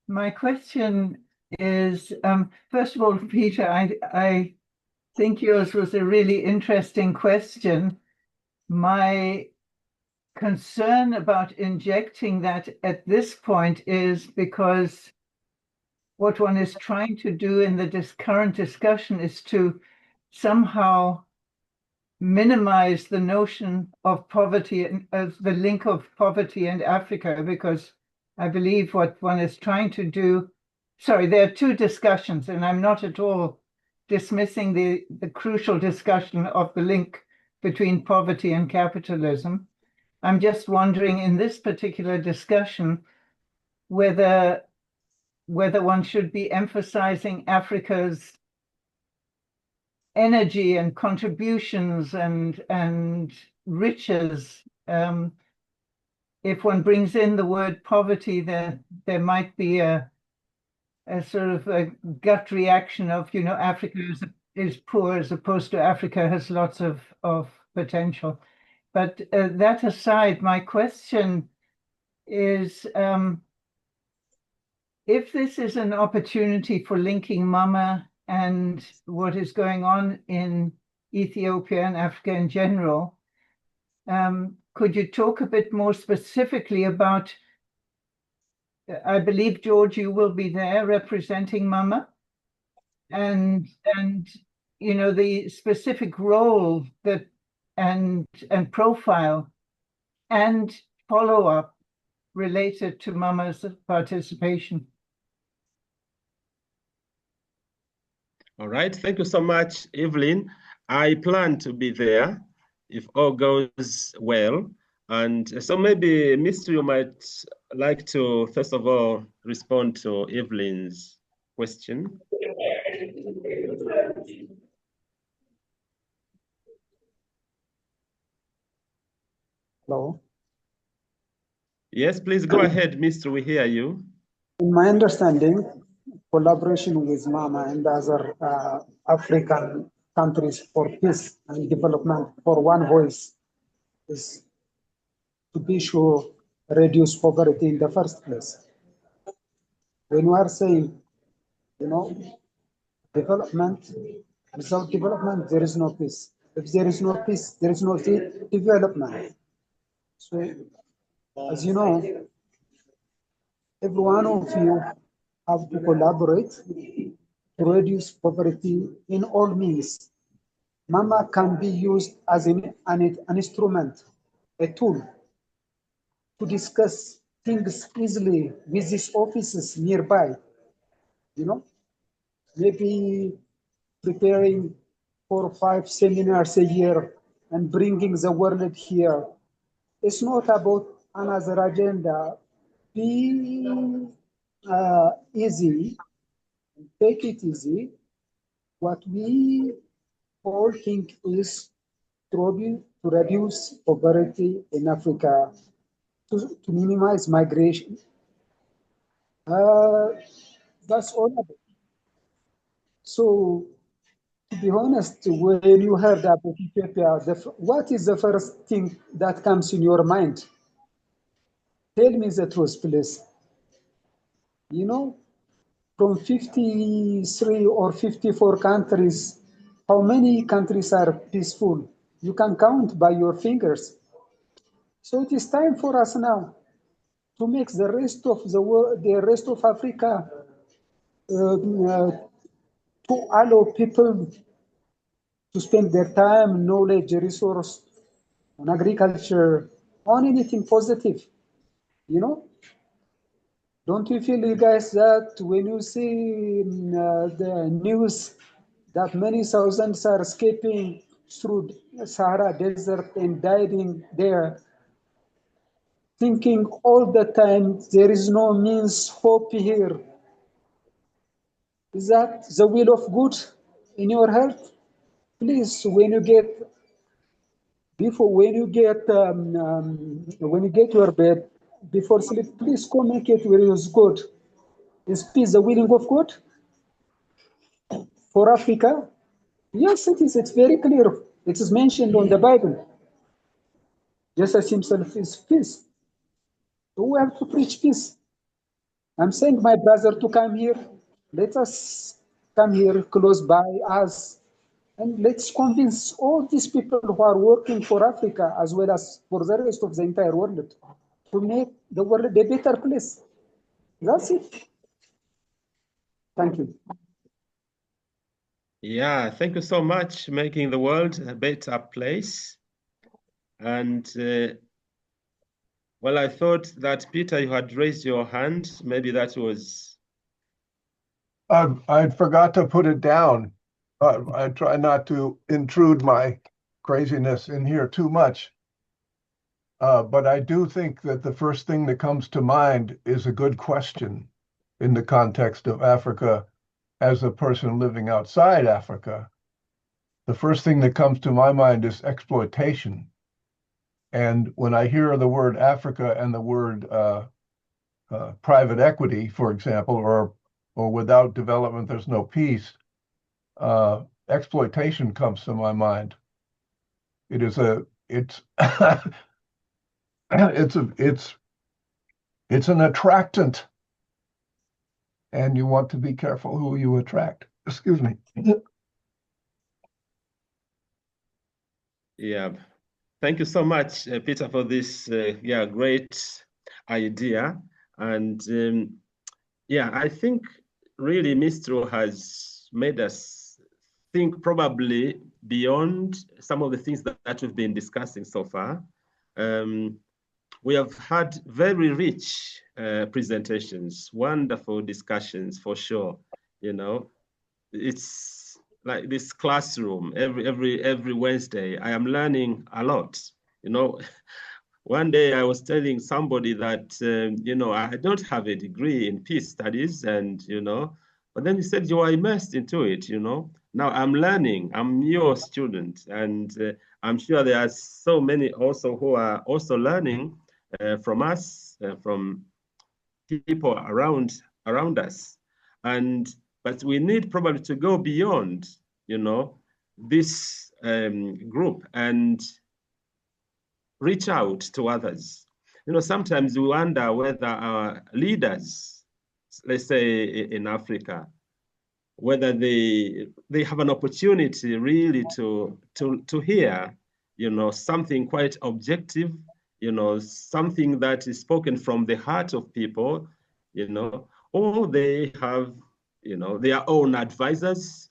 My question is, first of all, Peter, I think yours was a really interesting question. My concern about injecting that at this point is because what one is trying to do in the current discussion is to somehow minimize the notion of poverty and of the link of poverty and Africa, because I believe what one is trying to do, there are two discussions, and I'm not at all dismissing the crucial discussion of the link between poverty and capitalism. I'm just wondering in this particular discussion whether one should be emphasizing Africa's energy and contributions and riches. If one brings in the word poverty, there might be a sort of a gut reaction of, Africa is poor as opposed to Africa has lots of potential. But that aside, my question is, if this is an opportunity for linking Mama and what is going on in Ethiopia and Africa in general, could you talk a bit more specifically about, I believe, George, you will be there representing Mama, and the specific role that and profile and follow-up related to Mama's participation. All right, thank you so much, Evelyn. I plan to be there if all goes well. And so maybe, Mistru, you might like to, first of all, respond to Evelyn's question. Hello? Yes, please go ahead, Mistru, we hear you. In my understanding, collaboration with Mama and other African countries for peace and development for one voice is to be sure reduce poverty in the first place. When we are saying, development, without development, there is no peace. If there is no peace, there is no development. So, as you know, every one of you have to collaborate to reduce poverty in all means. Mama can be used as an instrument, a tool to discuss things easily with these offices nearby. Maybe preparing 4 or 5 seminars a year and bringing the world here. It's not about another agenda. Be easy, take it easy. What we whole thing is to reduce poverty in Africa, to minimize migration. That's all of it. So, to be honest, when you heard about Ethiopia, what is the first thing that comes in your mind? Tell me the truth, please. You know, from 53 or 54 countries, how many countries are peaceful? You can count by your fingers. So it is time for us now to make the rest of the world, the rest of Africa, to allow people to spend their time, knowledge, resource on agriculture, on anything positive. You know, don't you feel, you guys, that when you see the news that many thousands are escaping through Sahara Desert and dying there, thinking all the time there is no means hope here? Is that the will of good in your heart? Please, when you get your bed before sleep, please communicate where is good. Is peace the willing of God for Africa? Yes, it is. It's very clear. It is mentioned on the Bible. Jesus himself is peace. So we have to preach peace. I'm saying, my brother, to come here. Let us come here close by us, and let's convince all these people who are working for Africa as well as for the rest of the entire world to make the world a better place. That's it. Thank you. Yeah, thank you so much, making the world a better place. And well, I thought that Peter, you had raised your hand. Maybe that was. I forgot to put it down. I try not to intrude my craziness in here too much. But I do think that the first thing that comes to mind is a good question in the context of Africa as a person living outside Africa. The first thing that comes to my mind is exploitation. And when I hear the word Africa and the word private equity, for example, or without development, there's no peace, exploitation comes to my mind. It's it's an attractant, and you want to be careful who you attract. Excuse me. Yeah, thank you so much, Peter, for this great idea. And yeah, I think really Mistru has made us think probably beyond some of the things that we've been discussing so far. We have had very rich presentations, wonderful discussions for sure. You know, it's like this classroom every Wednesday. I am learning a lot. You know, one day I was telling somebody that you know, I don't have a degree in peace studies, and you know, but then he said, you are immersed into it. You know, now I'm learning. I'm your student, and I'm sure there are so many also who are also learning from us, from people around us, but we need probably to go beyond, you know, this group and reach out to others. You know, sometimes we wonder whether our leaders, let's say in Africa, whether they have an opportunity really to hear, you know, something quite objective, you know, something that is spoken from the heart of people, you know, or they have, you know, their own advisors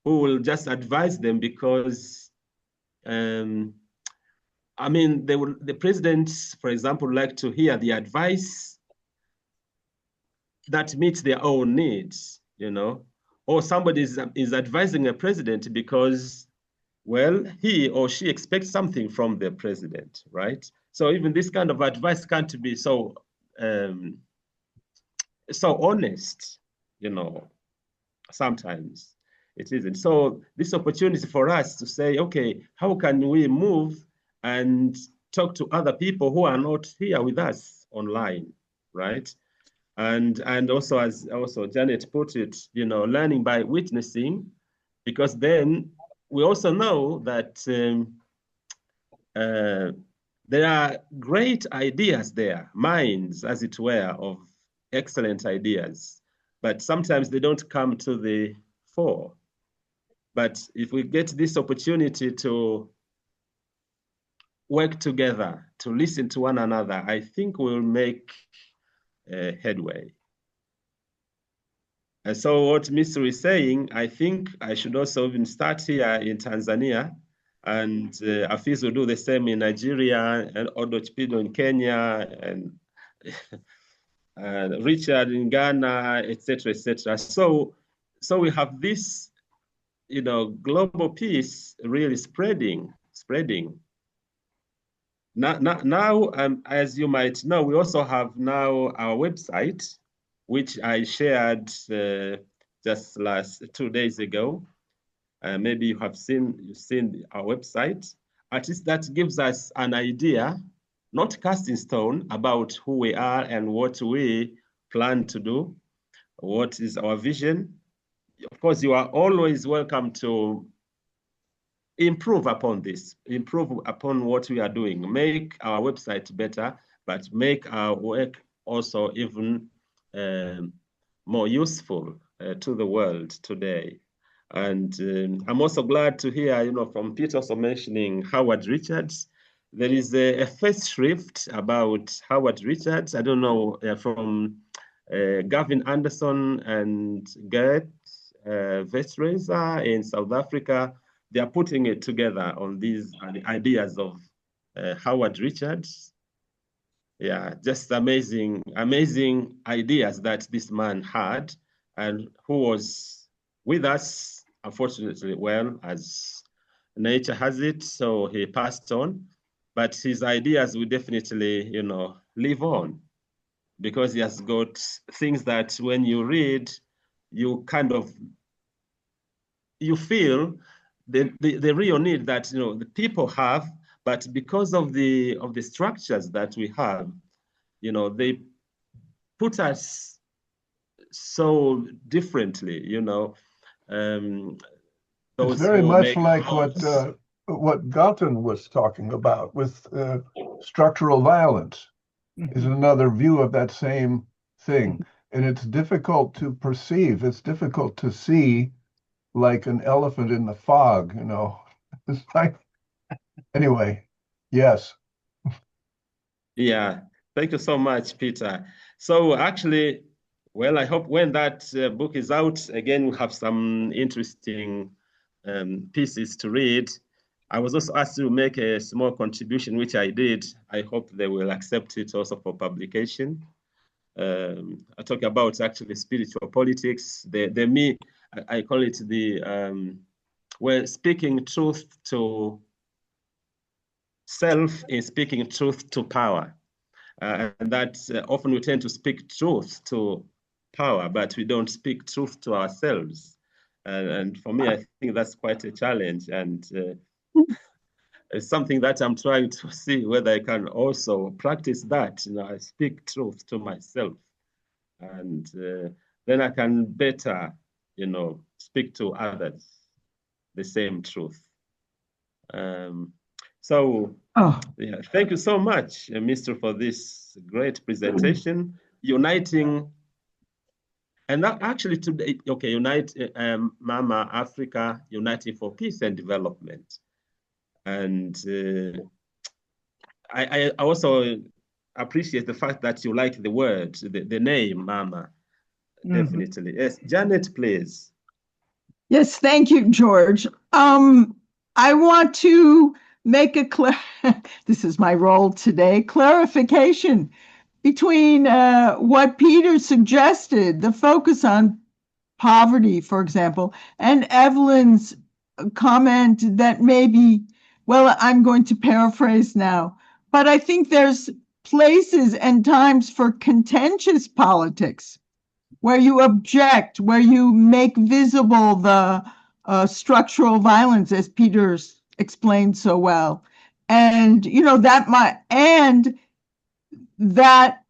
who will just advise them because, I mean, the presidents, for example, like to hear the advice that meets their own needs, you know, or somebody is advising a president because, well, he or she expects something from the president, right? So even this kind of advice can't be so so honest, you know, sometimes. It isn't. So this opportunity for us to say, okay, how can we move and talk to other people who are not here with us online, right? And also, as also Janet put it, you know, learning by witnessing, because then we also know that there are great ideas there, minds, as it were, of excellent ideas, but sometimes they don't come to the fore. But if we get this opportunity to work together, to listen to one another, I think we'll make headway. And so what Mistru is saying, I think I should also even start here in Tanzania, and Afiz will do the same in Nigeria, and Odochpido in Kenya, and Richard in Ghana, etc., etc. So we have this, you know, global peace really spreading. Now, as you might know, we also have now our website, which I shared just 2 days ago. Maybe you've seen our website. At least that gives us an idea, not cast in stone, about who we are and what we plan to do, what is our vision. Of course, you are always welcome to improve upon this, improve upon what we are doing, make our website better, but make our work also even more useful to the world today. And I'm also glad to hear, you know, from Peter also mentioning Howard Richards. There is a first shrift about Howard Richards. I don't know, from Gavin Anderson and Gert Vestreza in South Africa. They are putting it together on these ideas of Howard Richards. Yeah, just amazing ideas that this man had, and who was with us, unfortunately, well, as nature has it, so he passed on. But his ideas will definitely, you know, live on, because he has got things that when you read, you kind of, you feel the real need that, you know, the people have, but because of the structures that we have, you know, they put us so differently, you know. It's very much like what Galton was talking about with structural violence. Is another view of that same thing. And it's difficult to perceive. It's difficult to see, like an elephant in the fog, you know. It's like, anyway, yes. Yeah, thank you so much, Peter. So actually, well, I hope when that book is out, again, we have some interesting pieces to read. I was also asked to make a small contribution, which I did. I hope they will accept it also for publication. I talk about actually spiritual politics. I call it we're speaking truth to self is speaking truth to power. And that often we tend to speak truth to power, but we don't speak truth to ourselves. And for me, I think that's quite a challenge. And it's something that I'm trying to see whether I can also practice that. You know, I speak truth to myself. And then I can better, you know, speak to others the same truth. Yeah, thank you so much, Mistru, for this great presentation, uniting, and actually today, okay, unite Mama Africa, uniting for peace and development. And I also appreciate the fact that you like the word, the name Mama, definitely. Yes, Janet, please. Yes, thank you, George. I want to make this is my role today, clarification between what Peter suggested, the focus on poverty, for example, and Evelyn's comment that maybe, well, I'm going to paraphrase now, but I think there's places and times for contentious politics where you object, where you make visible the structural violence, as Peter's explained so well. And, and that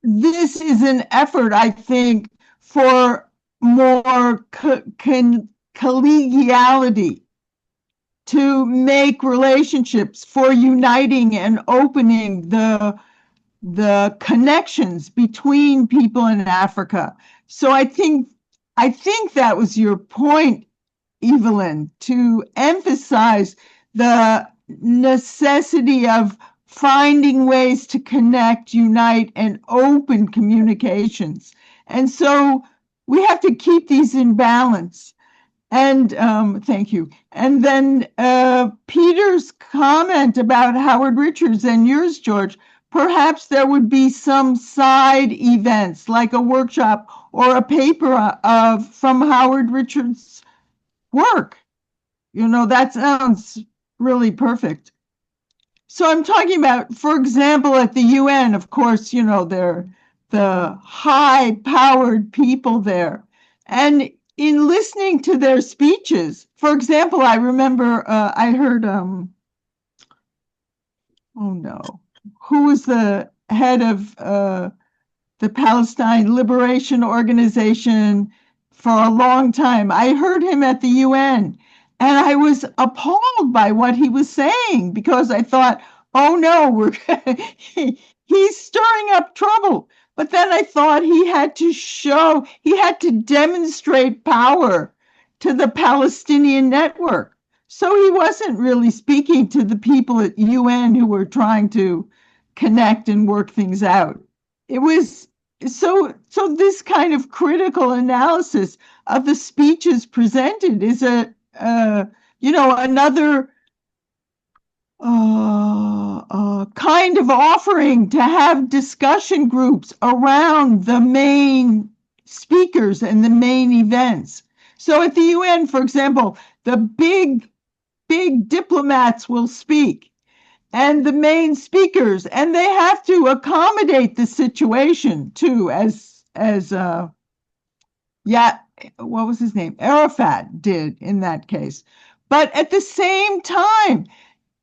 this is an effort, I think, for more collegiality, to make relationships, for uniting and opening the connections between people in Africa. So I think that was your point, Evelyn, to emphasize the necessity of finding ways to connect, unite, and open communications. And so we have to keep these in balance. And thank you. And then Peter's comment about Howard Richards and yours, George, perhaps there would be some side events like a workshop or a paper from Howard Richards' work. That sounds really perfect. So I'm talking about, for example, at the UN, of course, they're the high-powered people there. And in listening to their speeches, for example, I remember I heard, oh no, who was the head of the Palestine Liberation Organization for a long time? I heard him at the UN, and I was appalled by what he was saying, because I thought, oh no, he's stirring up trouble. But then I thought he had to demonstrate power to the Palestinian network. So he wasn't really speaking to the people at UN who were trying to connect and work things out. It was so this kind of critical analysis of the speeches presented is another kind of offering to have discussion groups around the main speakers and the main events. So at the UN, for example, the big diplomats will speak, and the main speakers, and they have to accommodate the situation too, as what was his name? Arafat did in that case. But at the same time,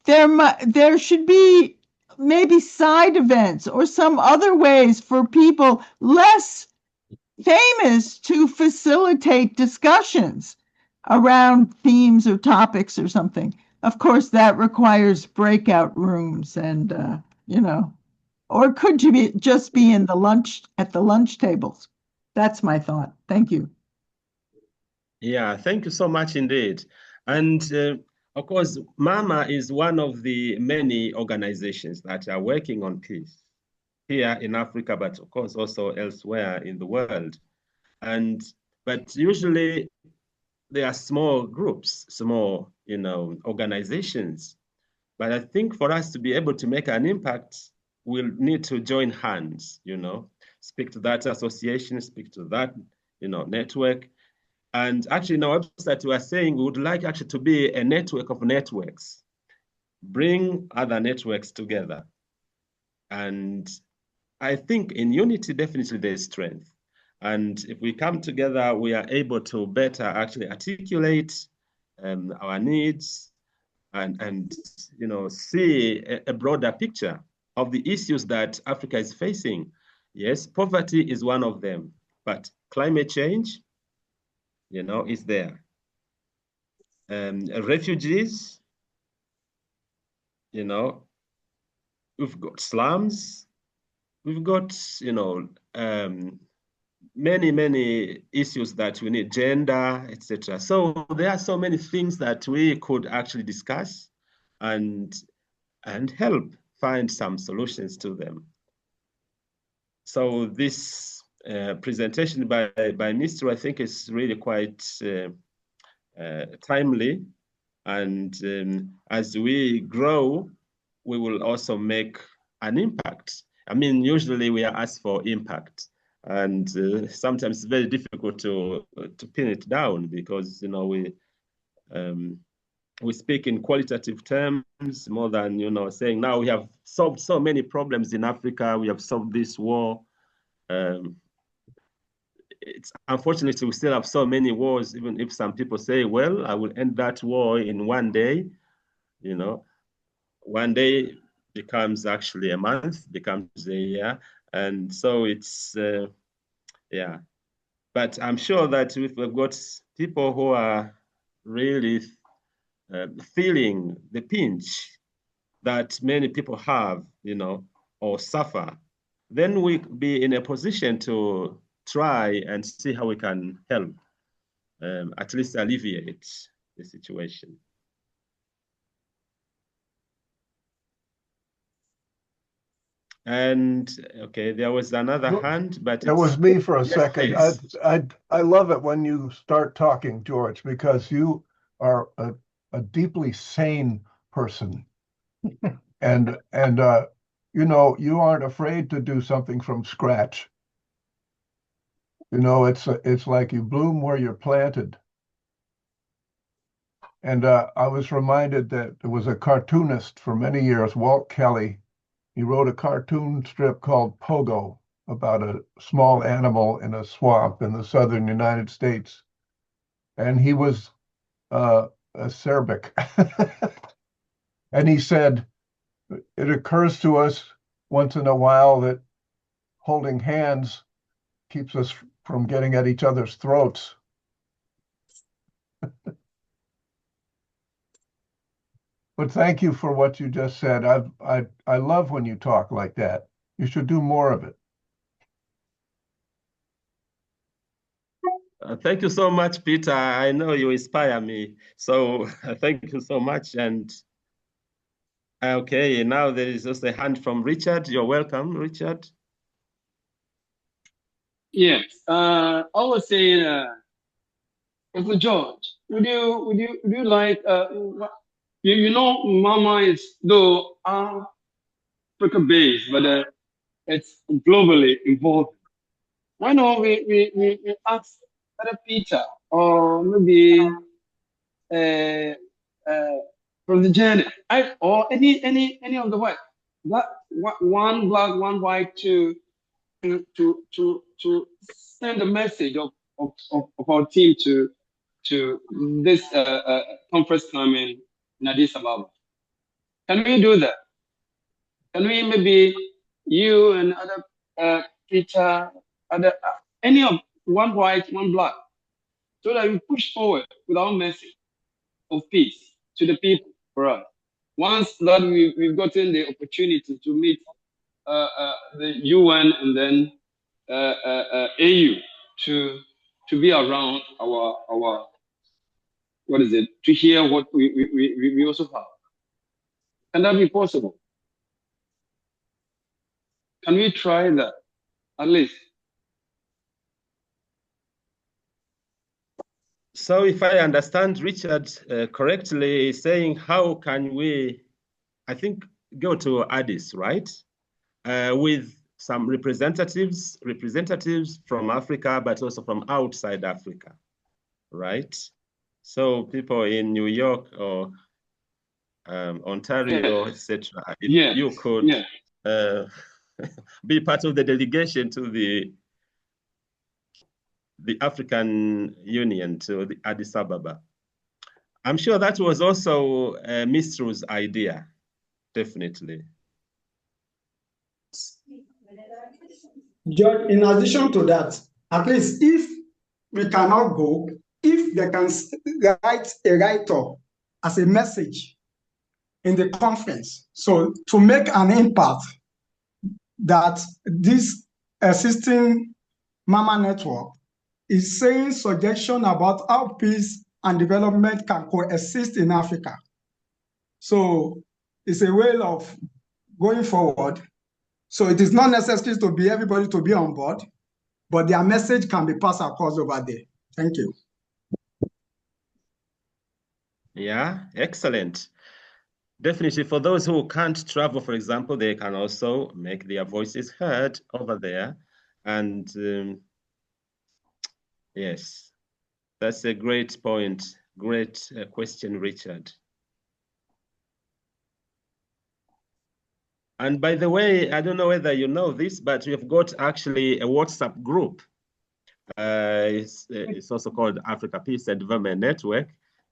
there should be maybe side events or some other ways for people less famous to facilitate discussions around themes or topics or something. Of course, that requires breakout rooms and, or could you just be at the lunch tables? That's my thought. Thank you. Yeah, thank you so much indeed. And of course, MAMA is one of the many organizations that are working on peace here in Africa, but of course also elsewhere in the world. But usually they are small groups, small, organizations. But I think for us to be able to make an impact, we'll need to join hands, speak to that association, speak to that, network. And actually in our website, we are saying we would like actually to be a network of networks, bring other networks together. And I think in unity, definitely there's strength. And if we come together, we are able to better actually articulate our needs and see a broader picture of the issues that Africa is facing. Yes, poverty is one of them, but climate change, is there. Refugees, we've got slums, we've got, many issues that we need, gender, etc. So there are so many things that we could actually discuss and help find some solutions to them. So this presentation by Mistru, I think, is really quite timely. And as we grow, we will also make an impact. I mean, usually we are asked for impact. And sometimes it's very difficult to pin it down because we speak in qualitative terms more than saying now we have solved so many problems in Africa. We have solved this war. it's unfortunately we still have so many wars, even if some people say, well, I will end that war in one day, you know, one day becomes actually a month, becomes a year. And so it's, yeah. But I'm sure that we've got people who are really feeling the pinch that many people have, you know, or suffer, then we be in a position to try and see how we can help, at least alleviate the situation. And okay, there was another hand, but it was me for a second. Please. I love it when you start talking, George, because you are a deeply sane person, and you know, you aren't afraid to do something from scratch. You know, it's like you bloom where you're planted. And I was reminded that there was a cartoonist for many years, Walt Kelly. He wrote a cartoon strip called Pogo about a small animal in a swamp in the southern United States. And he was a Serbic. And he said, it occurs to us once in a while that holding hands keeps us from getting at each other's throats. But thank you for what you just said. I love when you talk like that. You should do more of it. Thank you so much, Peter. I know you inspire me. So thank you so much. And okay, now there is also a hand from Richard. You're welcome, Richard. Yes. I was saying, Uncle George, would you like you know Mama is though Africa based, but it's globally involved. Why not we ask Brother Peter or maybe from the journey, or any of the white, one black, one white to send a message of our team to this conference coming in Addis Ababa. Can we do that? Can we maybe you and other Peter, other any of one white, one black, so that we push forward with our message of peace to the people for us. Once that we've gotten the opportunity to meet the UN and then AU to be around our what is it, to hear what we also have. Can that be possible? Can we try that at least? So if I understand Richard correctly, saying how can we, I think, go to Addis, right? With some representatives from Africa, but also from outside Africa, right? So people in New York or Ontario, etc. Yes. You could be part of the delegation to the African Union, to the Addis Ababa. I'm sure that was also Mistru's idea, definitely. George, in addition to that, at least if we cannot go, if they can write a write-up as a message in the conference, so to make an impact that this existing Mama network is saying suggestion about how peace and development can coexist in Africa. So it's a way of going forward. So it is not necessary to be everybody to be on board, but their message can be passed across over there. Thank you. Yeah, excellent. Definitely, for those who can't travel, for example, they can also make their voices heard over there. And yes, that's a great point. Great question, Richard. And by the way, I don't know whether you know this, but we've got actually a WhatsApp group It's also called Africa Peace and Development Network.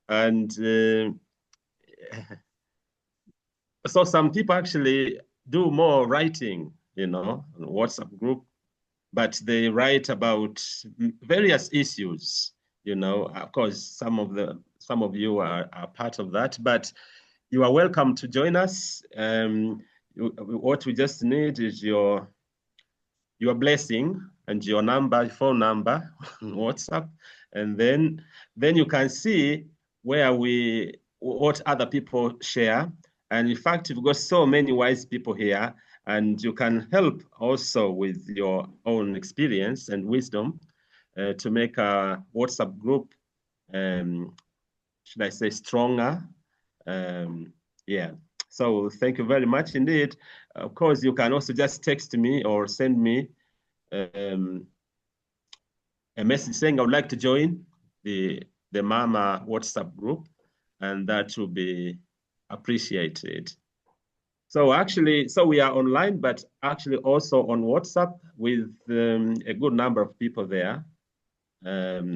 And so some people actually do more writing, on WhatsApp group, but they write about various issues. Of course, some of you are part of that, but you are welcome to join us. What we just need is your blessing and your phone number on WhatsApp, and then you can see what other people share. And in fact, we've got so many wise people here, and you can help also with your own experience and wisdom to make a WhatsApp group, should I say, stronger. Yeah. So thank you very much indeed. Of course, you can also just text me or send me a message saying I would like to join the Mama WhatsApp group, and that will be appreciated. So actually, we are online, but actually also on WhatsApp with a good number of people there,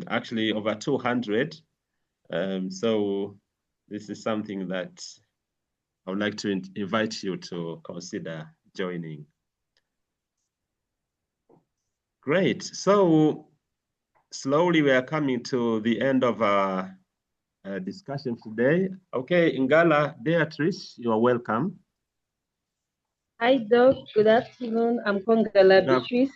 actually over 200. So this is something that I would like to invite you to consider joining. Great. So slowly we are coming to the end of our discussion today. Okay, Ngala Beatrice, you are welcome. Hi, Doc. Good afternoon. I'm Kongala Beatrice.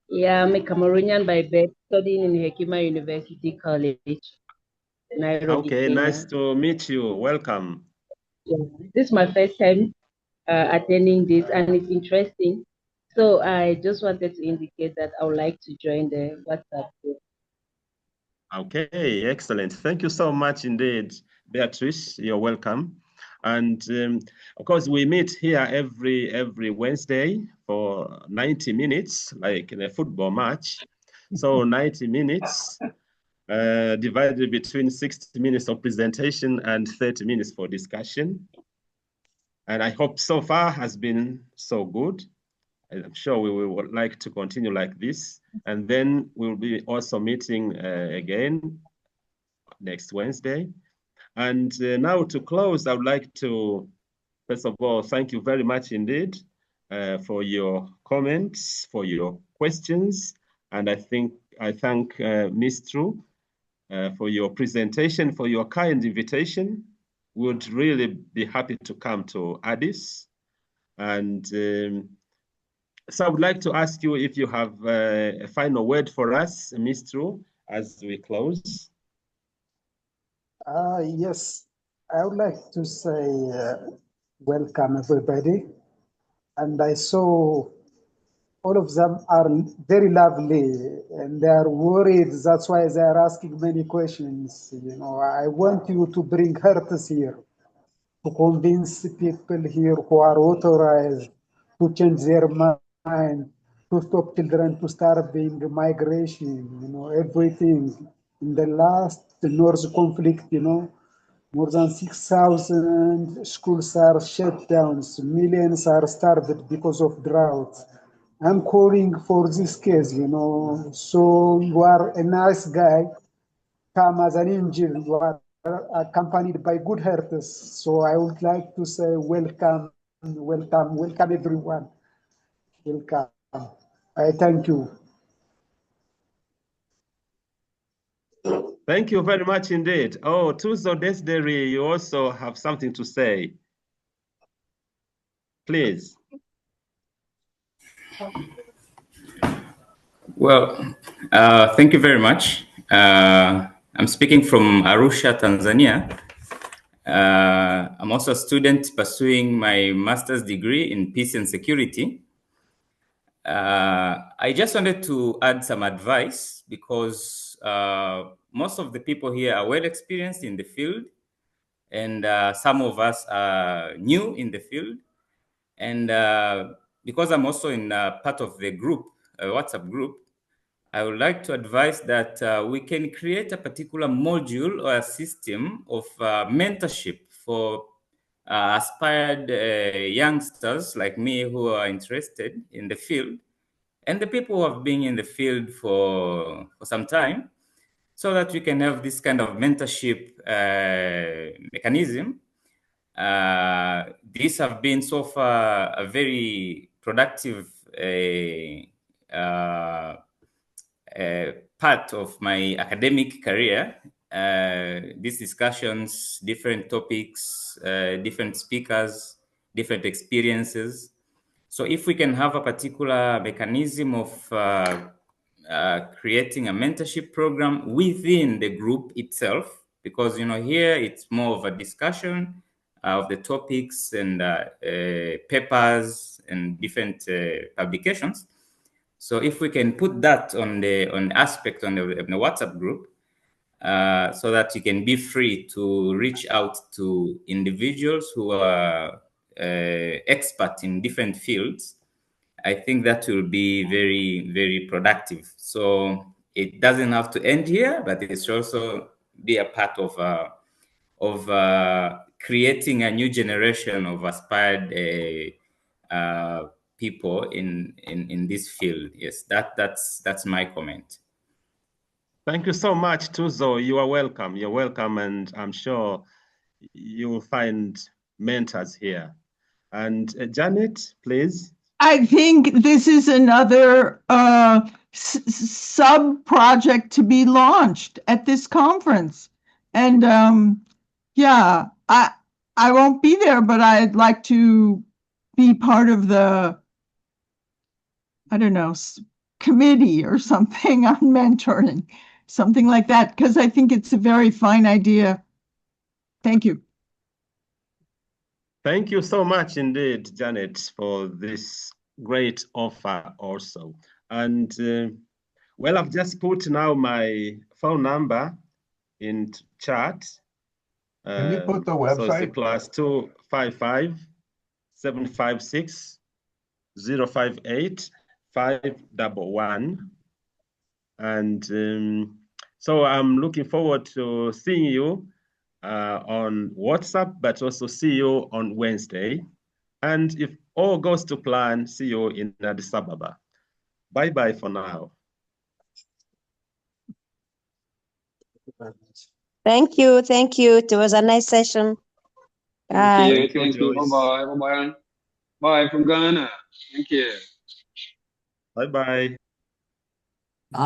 Yeah, I'm a Cameroonian by birth, studying in Hekima University College, Nairobi, Okay, Kenya. nice to meet you. Welcome. Yeah, this is my first time attending this, and it's interesting. So I just wanted to indicate that I would like to join the WhatsApp group. Okay, excellent. Thank you so much indeed, Beatrice. You're welcome. And of course, we meet here every Wednesday for 90 minutes, like in a football match. So 90 minutes divided between 60 minutes of presentation and 30 minutes for discussion. And I hope so far has been so good. I'm sure we would like to continue like this. And then we'll be also meeting again next Wednesday. And now to close, I would like to, first of all, thank you very much indeed for your comments, for your questions. And I thank Mistru for your presentation, for your kind invitation. We would really be happy to come to Addis. And so I would like to ask you if you have a final word for us, Mistru, as we close. Yes, I would like to say welcome everybody. And I saw all of them are very lovely and they are worried. That's why they are asking many questions. I want you to bring hearts here to convince people here who are authorized to change their mind, to stop children to starving, migration, everything. In the last North conflict, more than 6,000 schools are shut down. Millions are starved because of drought. I'm calling for this case, So you are a nice guy, come as an angel. You are accompanied by good hearts. So I would like to say welcome, welcome, welcome everyone. Welcome. I thank you. Thank you very much indeed. Oh, Tuzo Desderi, you also have something to say. Please. Well, thank you very much. I'm speaking from Arusha, Tanzania. I'm also a student pursuing my master's degree in peace and security. I just wanted to add some advice because most of the people here are well experienced in the field, and some of us are new in the field. And because I'm also in part of the group, a WhatsApp group, I would like to advise that we can create a particular module or a system of mentorship for aspired youngsters like me who are interested in the field. and the people who have been in the field for some time, so that we can have this kind of mentorship mechanism. These have been so far a very productive part of my academic career. These discussions, different topics, different speakers, different experiences. So if we can have a particular mechanism of creating a mentorship program within the group itself, because here it's more of a discussion of the topics and papers and different publications. So if we can put that on the aspect on the WhatsApp group, so that you can be free to reach out to individuals who are expert in different fields, I think that will be very, very productive. So it doesn't have to end here, but it should also be a part of creating a new generation of aspired people in this field. Yes, that's my comment. Thank you so much, Tuzo. You are welcome. You're welcome, and I'm sure you will find mentors here. And Janet, please. I think this is another sub-project to be launched at this conference. And yeah, I won't be there, but I'd like to be part of the, I don't know, committee or something on mentoring, something like that, because I think it's a very fine idea. Thank you. Thank you so much indeed, Janet, for this great offer also. And well, I've just put now my phone number in chat. Can you put the website? So it's +255 756 058 511. And so I'm looking forward to seeing you on WhatsApp, but also see you on Wednesday. And if all goes to plan, see you in Addis Ababa. Bye-bye for now. Thank you. Thank you. It was a nice session. Bye. Thank you. Bye-bye. Bye-bye. Bye from Ghana. Thank you. Bye-bye.